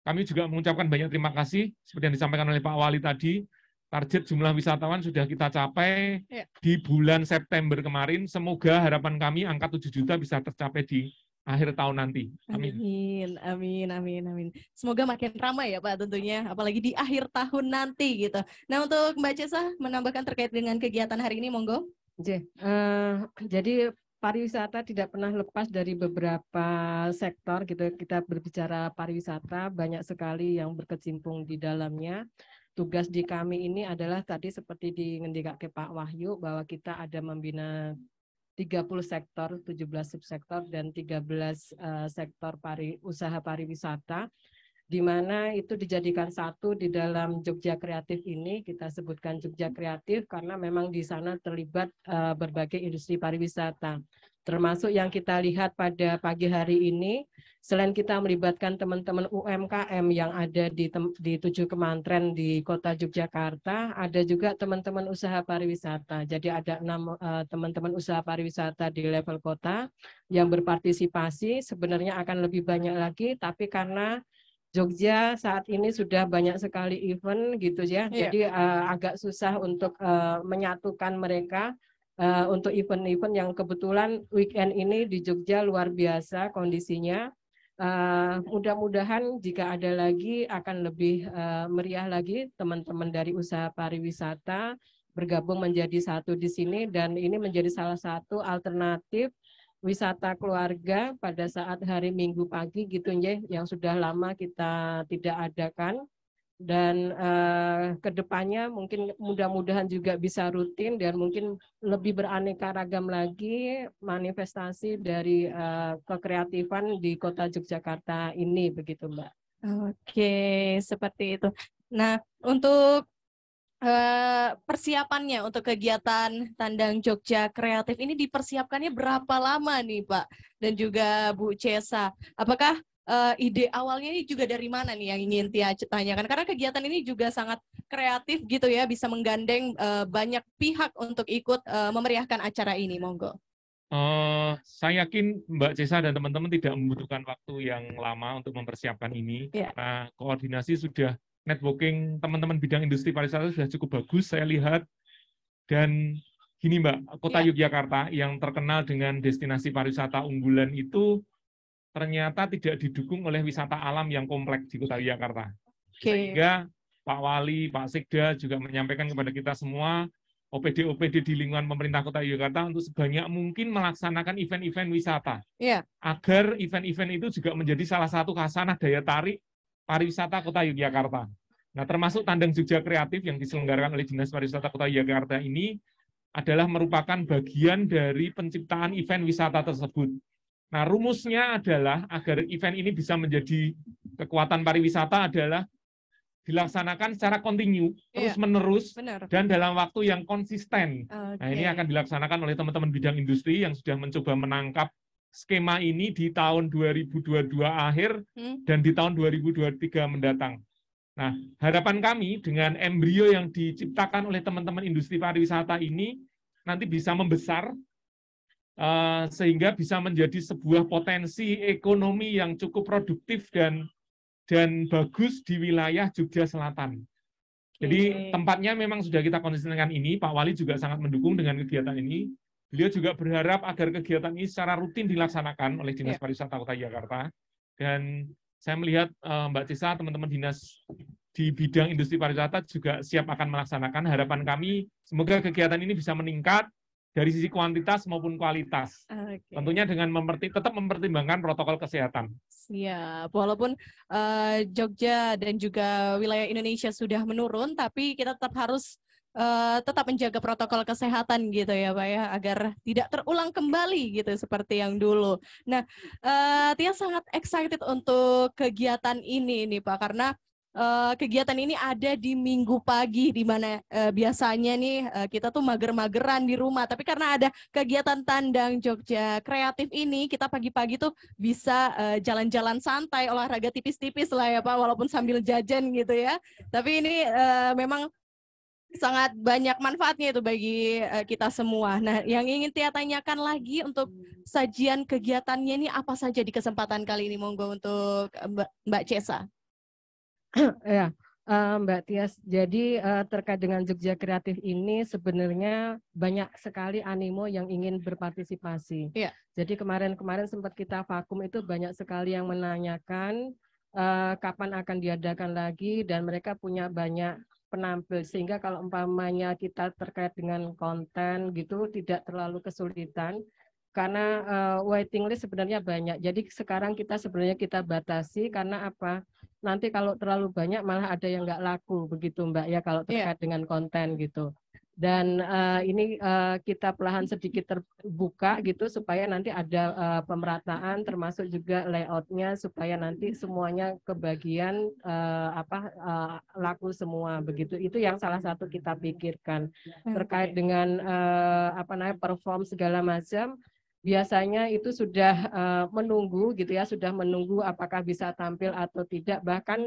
kami juga mengucapkan banyak terima kasih, seperti yang disampaikan oleh Pak Wali tadi. Target jumlah wisatawan sudah kita capai di bulan September kemarin. Semoga harapan kami angka 7 juta bisa tercapai di akhir tahun nanti. Amin. Amin. Semoga makin ramai ya Pak tentunya, apalagi di akhir tahun nanti gitu. Nah, untuk Mbak Cesa menambahkan terkait dengan kegiatan hari ini, monggo. Jadi pariwisata tidak pernah lepas dari beberapa sektor gitu. Kita berbicara pariwisata, banyak sekali yang berkecimpung di dalamnya. Tugas di kami ini adalah tadi seperti ngendika ke Pak Wahyu, bahwa kita ada membina 30 sektor, 17 subsektor, dan 13 sektor usaha pariwisata. di mana itu dijadikan satu di dalam Jogja Kreatif ini. Kita sebutkan Jogja Kreatif karena memang di sana terlibat berbagai industri pariwisata. Termasuk yang kita lihat pada pagi hari ini, selain kita melibatkan teman-teman UMKM yang ada di 7 kementerian di Kota Yogyakarta, ada juga teman-teman usaha pariwisata. Jadi ada 6 teman-teman usaha pariwisata di level kota yang berpartisipasi. Sebenarnya akan lebih banyak lagi, tapi karena Jogja saat ini sudah banyak sekali event gitu ya, jadi agak susah untuk menyatukan mereka untuk event-event yang kebetulan weekend ini di Jogja luar biasa kondisinya. Mudah-mudahan jika ada lagi akan lebih meriah lagi teman-teman dari usaha pariwisata bergabung menjadi satu di sini, dan ini menjadi salah satu alternatif wisata keluarga pada saat hari Minggu pagi gitu ya, yang sudah lama kita tidak adakan. Dan kedepannya mungkin mudah-mudahan juga bisa rutin dan mungkin lebih beraneka ragam lagi manifestasi dari kekreatifan di Kota Yogyakarta ini, begitu Mbak. Oke, seperti itu. Nah, untuk persiapannya untuk kegiatan Tandang Jogja Kreatif ini dipersiapkannya berapa lama nih Pak dan juga Bu Cesa? Apakah ide awalnya ini juga dari mana nih yang ingin Tia tanyakan? Karena kegiatan ini juga sangat kreatif gitu ya, bisa menggandeng banyak pihak untuk ikut memeriahkan acara ini. Monggo. Saya yakin Mbak Cesa dan teman-teman tidak membutuhkan waktu yang lama untuk mempersiapkan ini. Karena koordinasi sudah, networking teman-teman bidang industri pariwisata sudah cukup bagus saya lihat. Dan gini Mbak, Kota Yogyakarta yang terkenal dengan destinasi pariwisata unggulan itu ternyata tidak didukung oleh wisata alam yang kompleks di Kota Yogyakarta. Sehingga Pak Wali, Pak Sekda juga menyampaikan kepada kita semua, OPD-OPD di lingkungan pemerintah Kota Yogyakarta untuk sebanyak mungkin melaksanakan event-event wisata. Agar event-event itu juga menjadi salah satu khasanah daya tarik pariwisata Kota Yogyakarta. Nah, termasuk Tandang Jogja Kreatif yang diselenggarakan oleh Dinas Pariwisata Kota Yogyakarta ini adalah merupakan bagian dari penciptaan event wisata tersebut. Nah, rumusnya adalah agar event ini bisa menjadi kekuatan pariwisata adalah dilaksanakan secara kontinu, terus-menerus, dan dalam waktu yang konsisten. Nah, ini akan dilaksanakan oleh teman-teman bidang industri yang sudah mencoba menangkap skema ini di tahun 2022 akhir dan di tahun 2023 mendatang. Nah, harapan kami dengan embrio yang diciptakan oleh teman-teman industri pariwisata ini nanti bisa membesar sehingga bisa menjadi sebuah potensi ekonomi yang cukup produktif dan bagus di wilayah Jogja Selatan. Jadi tempatnya memang sudah kita konsistenkan ini, Pak Wali juga sangat mendukung dengan kegiatan ini. Beliau juga berharap agar kegiatan ini secara rutin dilaksanakan oleh Dinas Pariwisata Kota Jakarta. Dan saya melihat Mbak Cesa, teman-teman dinas di bidang industri pariwisata juga siap akan melaksanakan. Harapan kami semoga kegiatan ini bisa meningkat dari sisi kuantitas maupun kualitas. Tentunya dengan tetap mempertimbangkan protokol kesehatan. Siap, walaupun Jogja dan juga wilayah Indonesia sudah menurun, tapi kita tetap harus tetap menjaga protokol kesehatan gitu ya Pak ya, agar tidak terulang kembali gitu seperti yang dulu. Nah, Tia sangat excited untuk kegiatan ini nih Pak, karena kegiatan ini ada di Minggu pagi, di mana biasanya nih kita tuh mager-mageran di rumah, tapi karena ada kegiatan Tandang Jogja Kreatif ini, kita pagi-pagi tuh bisa jalan-jalan santai, olahraga tipis-tipis lah ya Pak, walaupun sambil jajan gitu ya. Tapi ini memang sangat banyak manfaatnya itu bagi kita semua. Nah, yang ingin Tia tanyakan lagi untuk sajian kegiatannya ini apa saja di kesempatan kali ini? Monggo untuk Mbak Cesa. Ya, Mbak Tias, jadi terkait dengan Jogja Kreatif ini sebenarnya banyak sekali animo yang ingin berpartisipasi. Jadi kemarin sempat kita vakum itu banyak sekali yang menanyakan kapan akan diadakan lagi, dan mereka punya banyak penampil, sehingga kalau umpamanya kita terkait dengan konten gitu tidak terlalu kesulitan karena waiting list sebenarnya banyak. Jadi sekarang sebenarnya kita batasi, karena apa? Nanti kalau terlalu banyak malah ada yang nggak laku begitu Mbak ya, kalau terkait dengan konten gitu. Dan ini kita perlahan sedikit terbuka gitu supaya nanti ada pemerataan termasuk juga layoutnya supaya nanti semuanya kebagian laku semua begitu. Itu yang salah satu kita pikirkan terkait dengan perform segala macam. Biasanya itu sudah menunggu gitu ya, sudah menunggu apakah bisa tampil atau tidak. Bahkan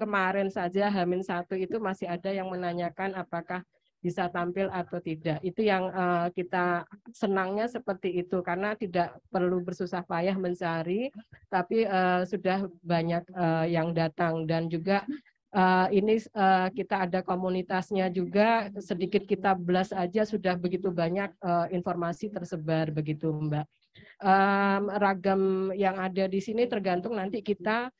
kemarin saja H-1 itu masih ada yang menanyakan apakah bisa tampil atau tidak. Itu yang kita senangnya seperti itu karena tidak perlu bersusah payah mencari, tapi sudah banyak yang datang dan juga ini kita ada komunitasnya juga, sedikit kita blast aja sudah begitu banyak informasi tersebar begitu Mbak. Ragam yang ada di sini tergantung nanti kita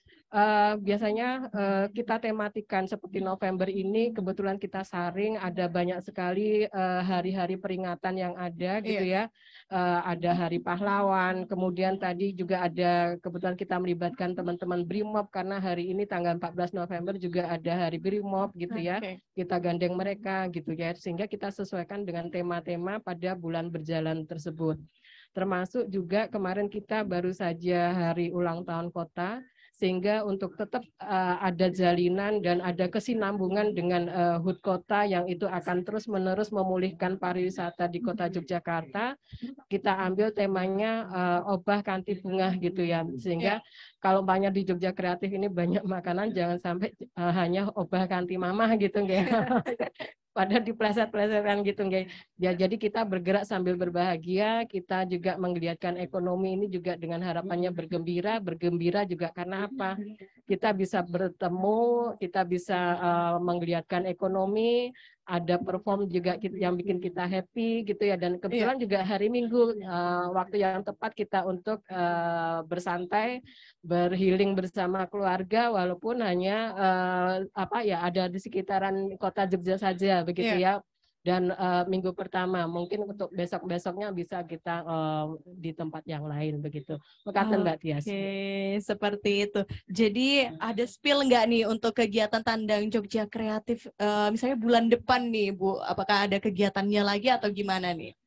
biasanya kita tematikan seperti November ini kebetulan kita saring ada banyak sekali hari-hari peringatan yang ada gitu ya. Ada Hari Pahlawan, kemudian tadi juga ada kebetulan kita melibatkan teman-teman BRIMOB karena hari ini tanggal 14 November juga ada Hari BRIMOB gitu ya. Kita gandeng mereka gitu ya sehingga kita sesuaikan dengan tema-tema pada bulan berjalan tersebut. Termasuk juga kemarin kita baru saja Hari Ulang Tahun Kota sehingga untuk tetap ada jalinan dan ada kesinambungan dengan HUT Kota yang itu akan terus-menerus memulihkan pariwisata di Kota Yogyakarta. Kita ambil temanya obah kanti bunga gitu ya, sehingga kalau banyak di Jogja Kreatif ini banyak makanan jangan sampai hanya obah kanti mamah gitu ya. Pada dipleset-plesetkan gitu guys. Ya, jadi kita bergerak sambil berbahagia, kita juga menggeliatkan ekonomi ini juga dengan harapannya bergembira juga karena apa? Kita bisa bertemu, kita bisa menggeliatkan ekonomi, ada perform juga yang bikin kita happy gitu ya, dan kebetulan juga hari Minggu waktu yang tepat kita untuk bersantai, berhealing bersama keluarga walaupun hanya ada di sekitaran kota Jogja saja begitu ya. Dan minggu pertama mungkin untuk besok-besoknya bisa kita di tempat yang lain begitu. Makasih Mbak Tias. Oke, seperti itu. Jadi ada spill nggak nih untuk kegiatan Tandang Jogja Kreatif misalnya bulan depan nih Bu? Apakah ada kegiatannya lagi atau gimana nih?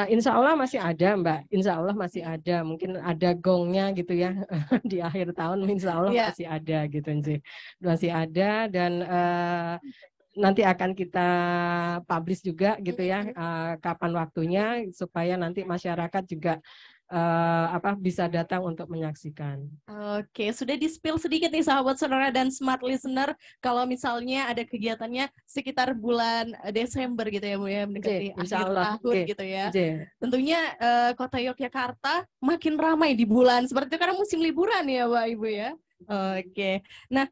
Insya Allah masih ada Mbak, Insya Allah masih ada, mungkin ada gongnya gitu ya di akhir tahun, Insya Allah masih ada gitu sih, masih ada dan nanti akan kita publish juga gitu ya kapan waktunya supaya nanti masyarakat juga bisa datang untuk menyaksikan. Oke, sudah di-spill sedikit nih sahabat sonora dan smart listener kalau misalnya ada kegiatannya sekitar bulan Desember gitu ya Bu ya, mendekati akhir tahun gitu ya. Tentunya Kota Yogyakarta makin ramai di bulan seperti itu karena musim liburan ya Pak Ibu ya. Oke. Nah,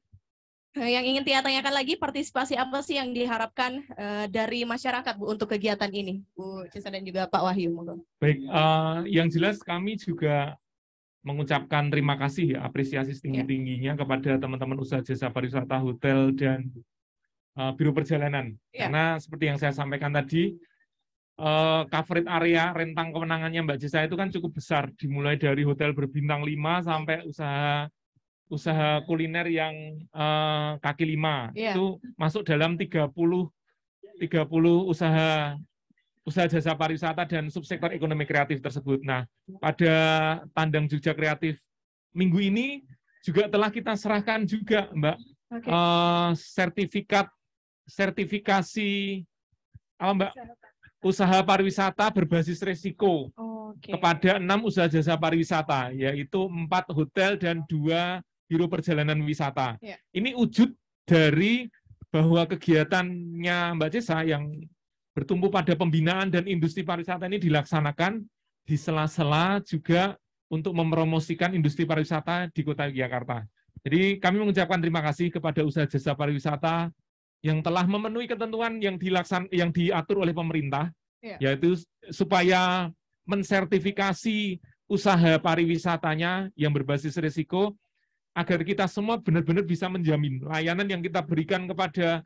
yang ingin Tia tanyakan lagi, partisipasi apa sih yang diharapkan dari masyarakat Bu untuk kegiatan ini, Bu Cesa dan juga Pak Wahyu? Baik, yang jelas kami juga mengucapkan terima kasih ya, apresiasi setinggi-tingginya kepada teman-teman usaha jasa pariwisata, hotel dan biro perjalanan. Karena seperti yang saya sampaikan tadi, coverage area rentang kewenangannya Mbak Jesa itu kan cukup besar, dimulai dari hotel berbintang 5 sampai usaha kuliner yang kaki 5 itu masuk dalam 30 usaha jasa pariwisata dan subsektor ekonomi kreatif tersebut. Nah, pada Tandang Jogja Kreatif minggu ini juga telah kita serahkan juga Mbak sertifikasi Mbak usaha pariwisata berbasis risiko kepada 6 usaha jasa pariwisata, yaitu 4 hotel dan 2 biro perjalanan wisata. Ini wujud dari bahwa kegiatannya Mbak Cesa yang bertumpu pada pembinaan dan industri pariwisata ini dilaksanakan di sela-sela juga untuk mempromosikan industri pariwisata di Kota Yogyakarta. Jadi kami mengucapkan terima kasih kepada usaha jasa pariwisata yang telah memenuhi ketentuan yang diatur oleh pemerintah, yaitu supaya mensertifikasi usaha pariwisatanya yang berbasis risiko, agar kita semua benar-benar bisa menjamin layanan yang kita berikan kepada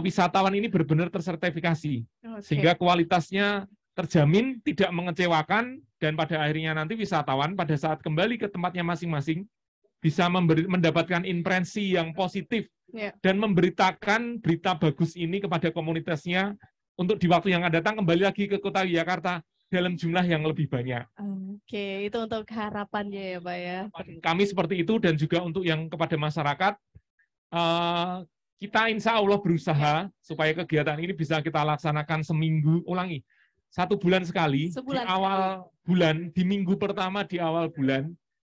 wisatawan ini benar-benar tersertifikasi, sehingga kualitasnya terjamin, tidak mengecewakan, dan pada akhirnya nanti wisatawan pada saat kembali ke tempatnya masing-masing bisa mendapatkan impresi yang positif dan memberitakan berita bagus ini kepada komunitasnya untuk di waktu yang akan datang kembali lagi ke kota Yogyakarta dalam jumlah yang lebih banyak. Oke, itu untuk harapannya ya Pak ya. Kami seperti itu, dan juga untuk yang kepada masyarakat, kita insya Allah berusaha supaya kegiatan ini bisa kita laksanakan seminggu, 1 bulan sekali, Sebulan di awal bulan, di minggu pertama di awal bulan,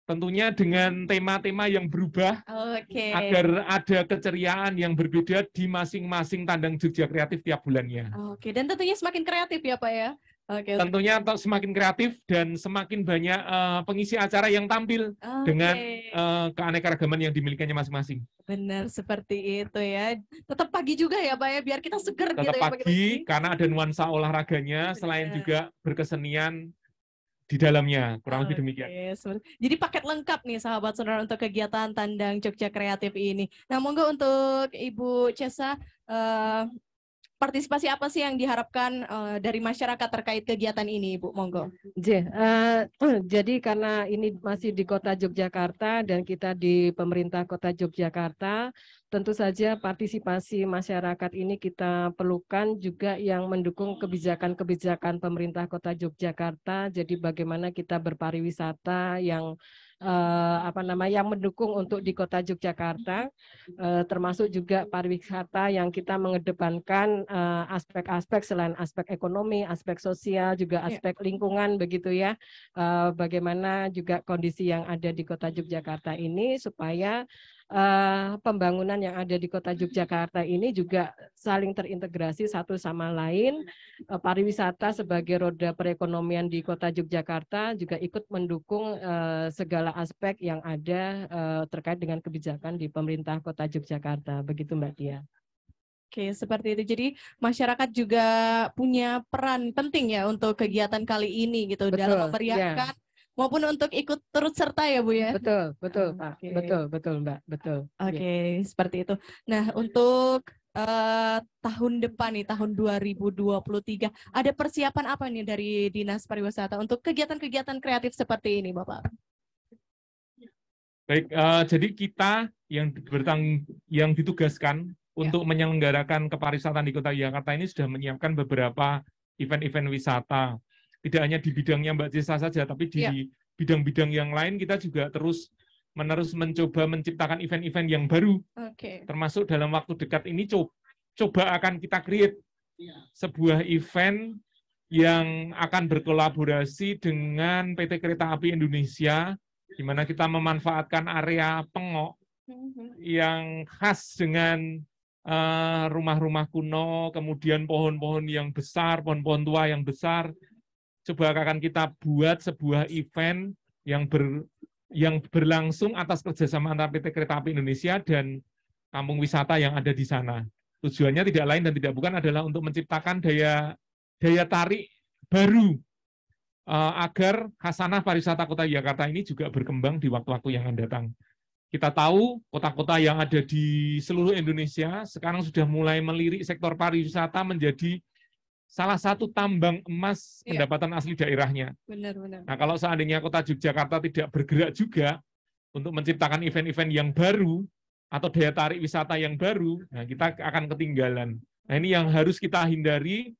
tentunya dengan tema-tema yang berubah, Oke. agar ada keceriaan yang berbeda di masing-masing Tandang Jogja Kreatif tiap bulannya. Oke, dan tentunya semakin kreatif ya Pak ya. Oke. Tentunya semakin kreatif dan semakin banyak pengisi acara yang tampil dengan keanekaragaman yang dimilikinya masing-masing. Benar seperti itu ya. Tetap pagi juga ya Pak ya, biar kita seger gitu Tetap ya pagi karena ada nuansa olahraganya, selain juga berkesenian di dalamnya, kurang lebih demikian. Jadi paket lengkap nih sahabat sonora untuk kegiatan Tandang Jogja Kreatif ini. Nah, monggo untuk Ibu Cesa, partisipasi apa sih yang diharapkan dari masyarakat terkait kegiatan ini, Ibu? Monggo. Jadi karena ini masih di Kota Yogyakarta dan kita di pemerintah Kota Yogyakarta, tentu saja partisipasi masyarakat ini kita perlukan juga yang mendukung kebijakan-kebijakan pemerintah Kota Yogyakarta. Jadi bagaimana kita berpariwisata yang yang mendukung untuk di Kota Yogyakarta, termasuk juga pariwisata yang kita mengedepankan aspek-aspek selain aspek ekonomi, aspek sosial, juga aspek lingkungan begitu ya. Bagaimana juga kondisi yang ada di Kota Yogyakarta ini supaya pembangunan yang ada di Kota Yogyakarta ini juga saling terintegrasi satu sama lain. Pariwisata sebagai roda perekonomian di Kota Yogyakarta juga ikut mendukung segala aspek yang ada terkait dengan kebijakan di pemerintah Kota Yogyakarta. Begitu Mbak Tia. Oke, seperti itu. Jadi masyarakat juga punya peran penting ya untuk kegiatan kali ini gitu. Betul, dalam memeriahkan maupun untuk ikut turut serta ya Bu ya. Betul Pak. Betul Mbak, betul. Oke, seperti itu. Nah, untuk tahun depan nih, tahun 2023, ada persiapan apa nih dari Dinas Pariwisata untuk kegiatan-kegiatan kreatif seperti ini, Bapak? Baik, jadi kita yang ditugaskan untuk menyelenggarakan kepariwisataan di Kota Yogyakarta ini sudah menyiapkan beberapa event-event wisata. Tidak hanya di bidangnya Mbak Cesa saja, tapi di bidang-bidang yang lain kita juga terus-menerus mencoba menciptakan event-event yang baru. Termasuk dalam waktu dekat ini coba akan kita create sebuah event yang akan berkolaborasi dengan PT Kereta Api Indonesia, di mana kita memanfaatkan area Pengok yang khas dengan rumah-rumah kuno, kemudian pohon-pohon yang besar, pohon-pohon tua yang besar. Coba akan kita buat sebuah event yang berlangsung atas kerjasama antara PT Kereta Api Indonesia dan kampung wisata yang ada di sana. Tujuannya tidak lain dan tidak bukan adalah untuk menciptakan daya tarik baru agar khasanah pariwisata Kota Yogyakarta ini juga berkembang di waktu-waktu yang akan datang. Kita tahu kota-kota yang ada di seluruh Indonesia sekarang sudah mulai melirik sektor pariwisata menjadi salah satu tambang emas pendapatan asli daerahnya. Benar-benar. Nah, kalau seandainya Kota Yogyakarta tidak bergerak juga untuk menciptakan event-event yang baru atau daya tarik wisata yang baru, nah kita akan ketinggalan. Nah, ini yang harus kita hindari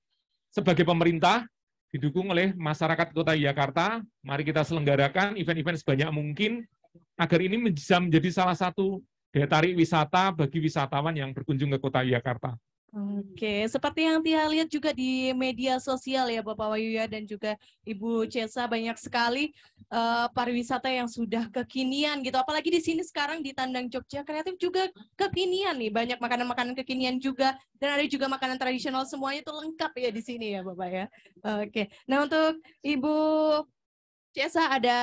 sebagai pemerintah, didukung oleh masyarakat Kota Yogyakarta. Mari kita selenggarakan event-event sebanyak mungkin agar ini bisa menjadi salah satu daya tarik wisata bagi wisatawan yang berkunjung ke Kota Yogyakarta. Oke, seperti yang Tia lihat juga di media sosial ya Bapak Wahyu ya, dan juga Ibu Cesa, banyak sekali pariwisata yang sudah kekinian gitu. Apalagi di sini sekarang di Tandang Jogja Kreatif juga kekinian nih, banyak makanan-makanan kekinian juga, dan ada juga makanan tradisional, semuanya itu lengkap ya di sini ya Bapak ya. Oke, nah untuk Ibu Cesa ada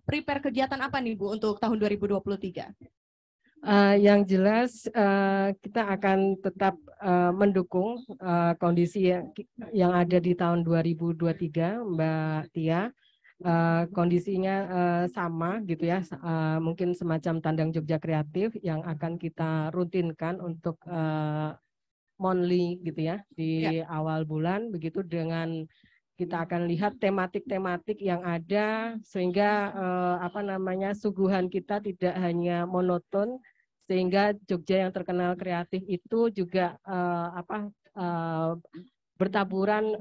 prepare kegiatan apa nih Bu untuk tahun 2023? Yang jelas kita akan tetap mendukung kondisi yang ada di tahun 2023, Mbak Tia. Kondisinya sama gitu ya, mungkin semacam Tandang Jogja Kreatif yang akan kita rutinkan untuk monthly gitu ya di awal bulan, begitu dengan kita akan lihat tematik-tematik yang ada sehingga suguhan kita tidak hanya monoton, sehingga Jogja yang terkenal kreatif itu juga bertaburan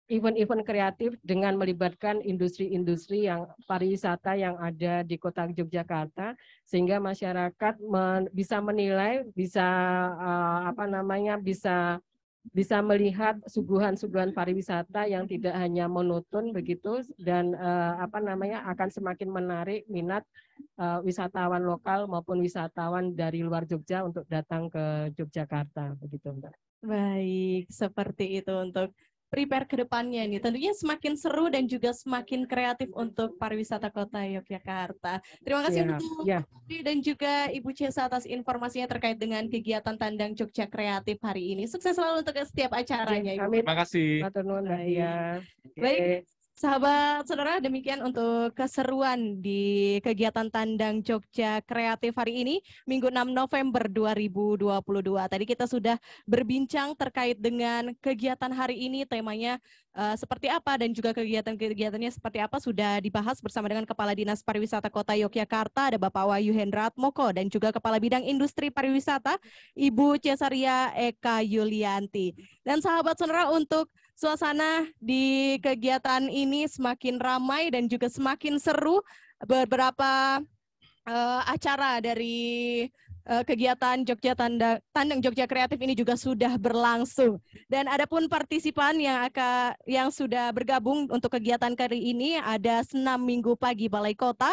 event-event kreatif dengan melibatkan industri-industri yang pariwisata yang ada di Kota Yogyakarta, sehingga masyarakat bisa menilai, bisa bisa melihat suguhan-suguhan pariwisata yang tidak hanya monoton begitu, dan akan semakin menarik minat wisatawan lokal maupun wisatawan dari luar Jogja untuk datang ke Yogyakarta begitu, Mbak. Baik, seperti itu untuk prepare ke depannya nih. Tentunya semakin seru dan juga semakin kreatif untuk pariwisata Kota Yogyakarta. Terima kasih untuk Putri dan juga Ibu Cesa atas informasinya terkait dengan kegiatan Tandang Jogja Kreatif hari ini. Sukses selalu untuk setiap acaranya, Ibu. Terima kasih. Baik. Sahabat saudara, demikian untuk keseruan di kegiatan Tandang Jogja Kreatif hari ini, Minggu 6 November 2022. Tadi kita sudah berbincang terkait dengan kegiatan hari ini, temanya seperti apa dan juga kegiatan-kegiatannya seperti apa sudah dibahas bersama dengan Kepala Dinas Pariwisata Kota Yogyakarta, ada Bapak Wahyu Hendra Atmoko, dan juga Kepala Bidang Industri Pariwisata, Ibu Cesaria Eka Yulianti. Dan sahabat saudara, untuk suasana di kegiatan ini semakin ramai dan juga semakin seru. Beberapa acara dari kegiatan Tandang Jogja Kreatif ini juga sudah berlangsung. Dan adapun partisipan yang sudah bergabung untuk kegiatan kali ini, ada senam minggu pagi Balai Kota,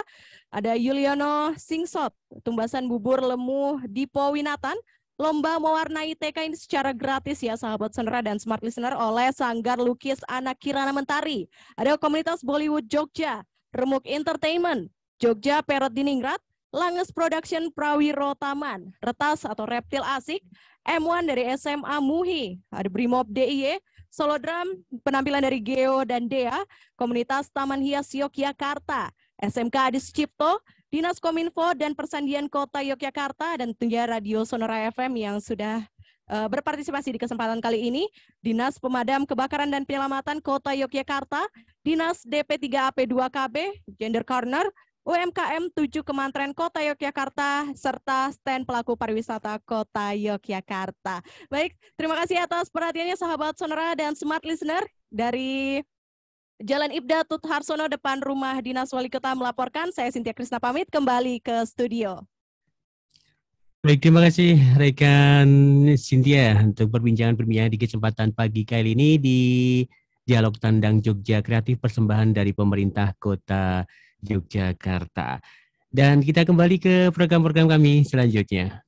ada Yuliono Singsot, tumbasan bubur lemu Dipo Winatan, lomba mewarnai TK ini secara gratis ya sahabat sonora dan smart listener oleh Sanggar Lukis Anak Kirana Mentari. Ada komunitas Bollywood Jogja, Remuk Entertainment, Jogja Perot Diningrat, Langes Production Prawiro Taman, Retas atau Reptil Asik, M1 dari SMA Muhi, ada Brimob DIY, Solodram, penampilan dari Geo dan Dea, komunitas Taman Hias Yogyakarta, SMK Adi Sucipto, Dinas Kominfo dan Persandian Kota Yogyakarta, dan tentunya Radio Sonora FM yang sudah berpartisipasi di kesempatan kali ini, Dinas Pemadam Kebakaran dan Penyelamatan Kota Yogyakarta, Dinas DP3AP2KB, Gender Corner, UMKM 7 Kementerian Kota Yogyakarta, serta stand pelaku pariwisata Kota Yogyakarta. Baik, terima kasih atas perhatiannya sahabat Sonora dan smart listener. Dari Jalan Ibda Tut Harsono depan rumah Dinas Wali Kota melaporkan, saya Cynthia Krisna pamit kembali ke studio. Baik, terima kasih rekan Cynthia untuk perbincangan-perbincangan di kesempatan pagi kali ini di Dialog Tandang Jogja Kreatif, persembahan dari pemerintah Kota Yogyakarta. Dan kita kembali ke program-program kami selanjutnya.